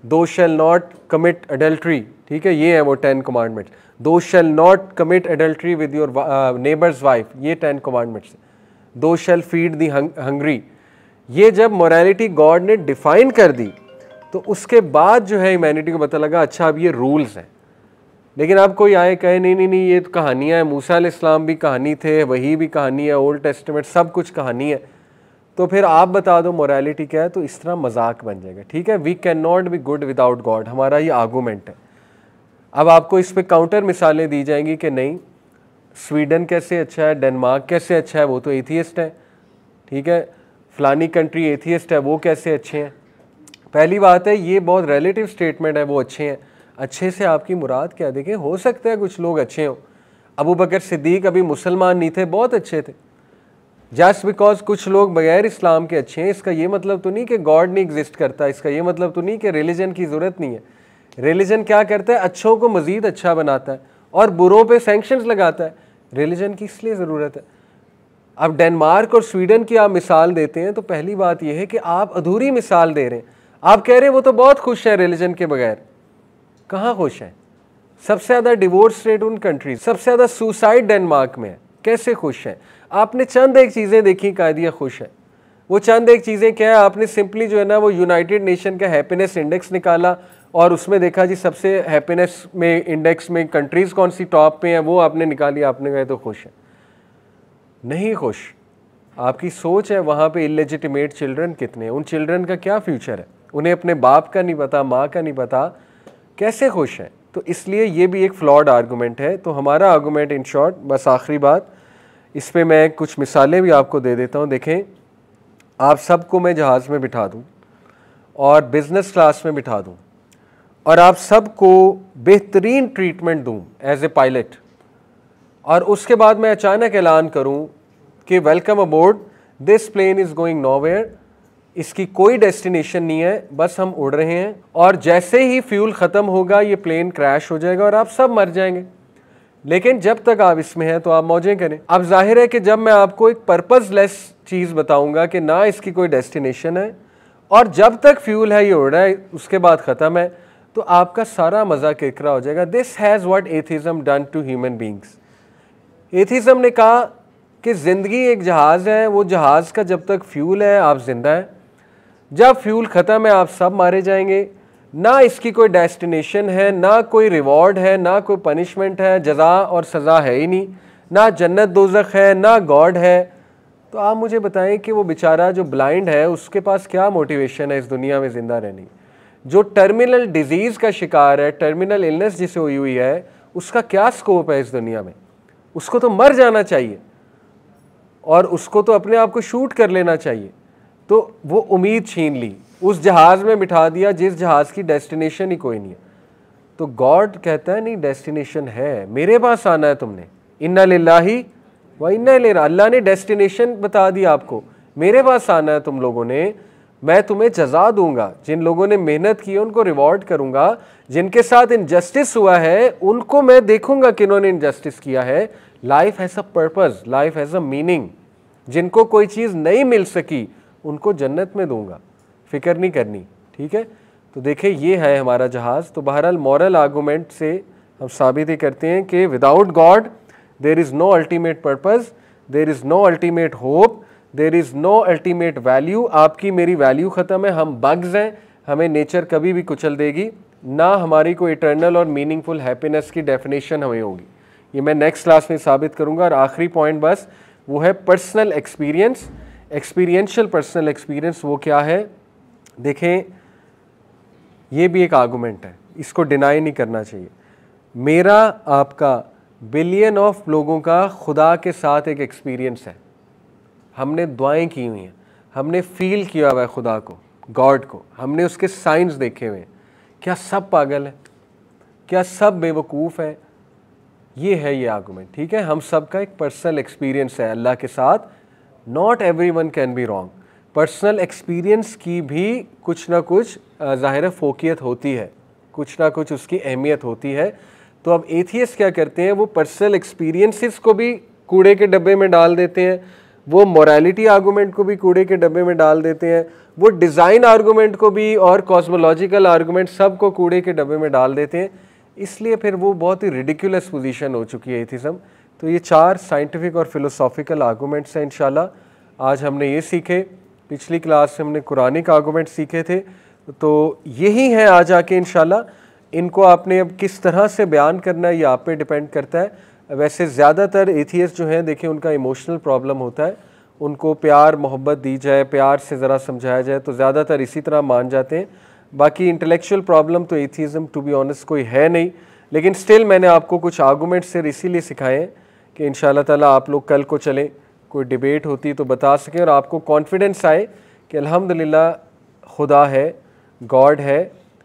दो शैल नॉट कमिट अडल्ट्री, ठीक है, ये है वो 10 कमांडमेंट्स। दो shall not commit adultery with your neighbours wife, ये 10 कमांडमेंट्स। दो शैल फीड दी हंग्री। ये जब मोरालिटी गॉड ने डिफाइन कर दी तो उसके बाद जो है ह्यूमैनिटी को पता लगा अच्छा अब ये रूल्स हैं। लेकिन अब कोई आए कहे नहीं नहीं नहीं ये तो कहानियाँ हैं, मूसा अलैहिस्सलाम भी कहानी थे, वही भी कहानी है, ओल्ड टेस्टामेंट सब कुछ कहानी है, तो फिर आप बता दो मोरालिटी क्या है, तो इस तरह मजाक बन जाएगा, ठीक है। We can not be good without God, हमारा ये आर्गूमेंट है। अब आपको इस पे काउंटर मिसालें दी जाएंगी कि नहीं स्वीडन कैसे अच्छा है, डेनमार्क कैसे अच्छा है, वो तो एथियस्ट है, ठीक है, फलानी कंट्री एथियस्ट है, वो कैसे अच्छे हैं। पहली बात है ये बहुत रिलेटिव स्टेटमेंट है, वो अच्छे हैं। अच्छे से आपकी मुराद क्या? देखें, हो सकता है कुछ लोग अच्छे हों। अबू बकर सिद्दीक अभी मुसलमान नहीं थे, बहुत अच्छे थे। जस्ट बिकॉज कुछ लोग बगैर इस्लाम के अच्छे हैं, इसका ये मतलब तो नहीं कि गॉड नहीं एग्जिस्ट करता, इसका ये मतलब तो नहीं कि रिलीजन की ज़रूरत नहीं है। रिलीजन क्या करता है? अच्छों को मज़ीद अच्छा बनाता है और बुरों पे सैंक्शंस लगाता है। रिलीजन की इसलिए ज़रूरत है। अब डेनमार्क और स्वीडन की आप मिसाल देते हैं तो पहली बात यह है कि आप अधूरी मिसाल दे रहे हैं। आप कह रहे हैं वो तो बहुत खुश है रिलीजन के बगैर, कहाँ खुश है? सबसे ज़्यादा डिवोर्स रेट उन कंट्रीज, सबसे ज़्यादा सुसाइड डेनमार्क में है, कैसे खुश है? आपने चंद एक चीज़ें देखी कायदिया खुश है। वो चंद एक चीज़ें क्या है? आपने सिंपली जो है ना वो यूनाइटेड नेशन का हैप्पीनेस इंडेक्स निकाला और उसमें देखा जी सबसे हैप्पीनेस में इंडेक्स में कंट्रीज़ कौन सी टॉप पे हैं, वो आपने निकाली, आपने कहा तो खुश है। नहीं खुश। आपकी सोच है वहाँ पे इलेजिटिमेट चिल्ड्रन कितने हैं, उन चिल्ड्रन का क्या फ्यूचर है, उन्हें अपने बाप का नहीं पता, माँ का नहीं पता, कैसे खुश हैं? तो इसलिए ये भी एक फ्लॉड आर्गूमेंट है। तो हमारा आर्गूमेंट इन शॉर्ट, बस आखिरी बात, इस पर मैं कुछ मिसालें भी आपको दे देता हूँ। देखें, आप सबको मैं जहाज़ में बिठा दूँ और बिज़नेस क्लास में बिठा दूँ और आप सबको बेहतरीन ट्रीटमेंट दूँ एज ए पायलट, और उसके बाद मैं अचानक ऐलान करूँ कि welcome aboard, this plane is going nowhere, इसकी कोई डेस्टिनेशन नहीं है, बस हम उड़ रहे हैं और जैसे ही फ्यूल ख़त्म होगा ये प्लेन क्रैश हो जाएगा और आप सब मर जाएंगे। लेकिन जब तक आप इसमें हैं तो आप मौजें करें। अब जाहिर है कि जब मैं आपको एक पर्पसलेस चीज़ बताऊंगा कि ना इसकी कोई डेस्टिनेशन है और जब तक फ्यूल है ये उड़ रहा है, उसके बाद ख़त्म है, तो आपका सारा मज़ा किरकिरा हो जाएगा। This has what atheism done to human beings. Atheism ने कहा कि ज़िंदगी एक जहाज़ है, वो जहाज़ का जब तक फ्यूल है आप जिंदा हैं, जब फ्यूल ख़त्म है आप सब मारे जाएंगे। ना इसकी कोई डेस्टिनेशन है, ना कोई रिवॉर्ड है, ना कोई पनिशमेंट है, जज़ा और सज़ा है ही नहीं, ना जन्नत दोज़ख है, ना गॉड है। तो आप मुझे बताएं कि वो बेचारा जो ब्लाइंड है उसके पास क्या मोटिवेशन है इस दुनिया में ज़िंदा रहने की? जो टर्मिनल डिजीज़ का शिकार है, टर्मिनल इलनेस जिसे हुई है, उसका क्या स्कोप है इस दुनिया में? उसको तो मर जाना चाहिए और उसको तो अपने आप को शूट कर लेना चाहिए। तो वो उम्मीद छीन ली, उस जहाज़ में बिठा दिया जिस जहाज़ की डेस्टिनेशन ही कोई नहीं है। तो गॉड कहता है नहीं, डेस्टिनेशन है, मेरे पास आना है तुमने। इन्ना लिल्लाही व इन्ना इलैहि राजिऊन। अल्लाह ने डेस्टिनेशन बता दी आपको, मेरे पास आना है तुम लोगों ने, मैं तुम्हें जज़ा दूंगा। जिन लोगों ने मेहनत की है उनको रिवॉर्ड करूंगा, जिनके साथ इनजस्टिस हुआ है उनको मैं देखूंगा कि इन्होंने इनजस्टिस किया है। Life has a purpose, life has a meaning. जिनको कोई चीज़ नहीं मिल सकी उनको जन्नत में दूंगा, फिक्र नहीं करनी, ठीक है। तो देखें ये है हमारा जहाज़। तो बहरहाल मॉरल आर्गूमेंट से हम साबित ही करते हैं कि without God there is no ultimate purpose, there is no ultimate hope, there is no ultimate value. आपकी मेरी वैल्यू ख़त्म है, हम बग्स हैं, हमें नेचर कभी भी कुचल देगी, ना हमारी कोई इटर्नल और मीनिंगफुल हैप्पीनेस की डेफिनेशन हमें होगी। ये मैं नेक्स्ट क्लास में साबित करूँगा। और आखिरी पॉइंट बस वो है personal experience, experiential personal experience. वो क्या है? देखें ये भी एक आर्गूमेंट है, इसको डिनाई नहीं करना चाहिए। मेरा आपका बिलियन ऑफ लोगों का खुदा के साथ एक एक्सपीरियंस है। हमने दुआएं की हुई हैं, हमने फील किया हुआ है खुदा को, गॉड को, हमने उसके साइंस देखे हुए हैं। क्या सब पागल है? क्या सब बेवकूफ़ है? ये है ये आर्गूमेंट, ठीक है। हम सब का एक पर्सनल एक्सपीरियंस है अल्लाह के साथ। Not everyone can be wrong. Personal experience की भी कुछ ना कुछ ज़ाहिर फोकियत होती है, कुछ ना कुछ उसकी अहमियत होती है। तो अब एथियस्ट क्या करते हैं, वो पर्सनल एक्सपीरियंसेस को भी कूड़े के डब्बे में डाल देते हैं, वो मोरालिटी आर्गूमेंट को भी कूड़े के डब्बे में डाल देते हैं, वो डिज़ाइन आर्गूमेंट को भी और कॉस्मोलॉजिकल आर्गूमेंट सब को कूड़े के डब्बे में डाल देते हैं। इसलिए फिर वो बहुत ही रिडिकुलस पोजीशन हो चुकी है एथिज्म। तो ये 4 साइंटिफिक और फिलोसॉफिकल आर्गूमेंट्स हैं इंशाल्लाह। आज हमने ये सीखे, पिछली क्लास में हमने कुरानिक आर्गूमेंट सीखे थे, तो यही हैं आज आके इंशाल्लाह। इनको आपने अब किस तरह से बयान करना है ये आप पे डिपेंड करता है। वैसे ज़्यादातर एथियस्ट जो हैं देखिए उनका इमोशनल प्रॉब्लम होता है, उनको प्यार मोहब्बत दी जाए, प्यार से ज़रा समझाया जाए तो ज़्यादातर इसी तरह मान जाते हैं। बाकी इंटेलेक्चुअल प्रॉब्लम तो एथियज़म टू बी ऑनेस्ट कोई है नहीं, लेकिन स्टिल मैंने आपको कुछ आर्गूमेंट से इसीलिए सिखाए हैं कि इंशाल्लाह ताला आप लोग कल को चलें, कोई डिबेट होती तो बता सकें और आपको कॉन्फिडेंस आए कि अल्हम्दुलिल्लाह खुदा है, गॉड है।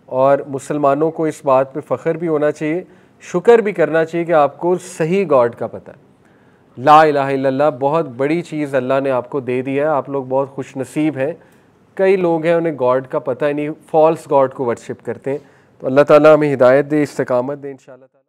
और मुसलमानों को इस बात पे फ़ख्र भी होना चाहिए, शुक्र भी करना चाहिए कि आपको सही गॉड का पता है। ला इलाहा इल्लल्लाह बहुत बड़ी चीज़ अल्लाह ने आपको दे दी है, आप लोग बहुत खुश नसीब हैं। कई लोग हैं उन्हें गॉड का पता ही नहीं, फॉल्स गॉड को वर्शिप करते हैं। तो अल्लाह ताला हमें हिदायत दे, इस्तिकामत दे इंशाअल्लाह।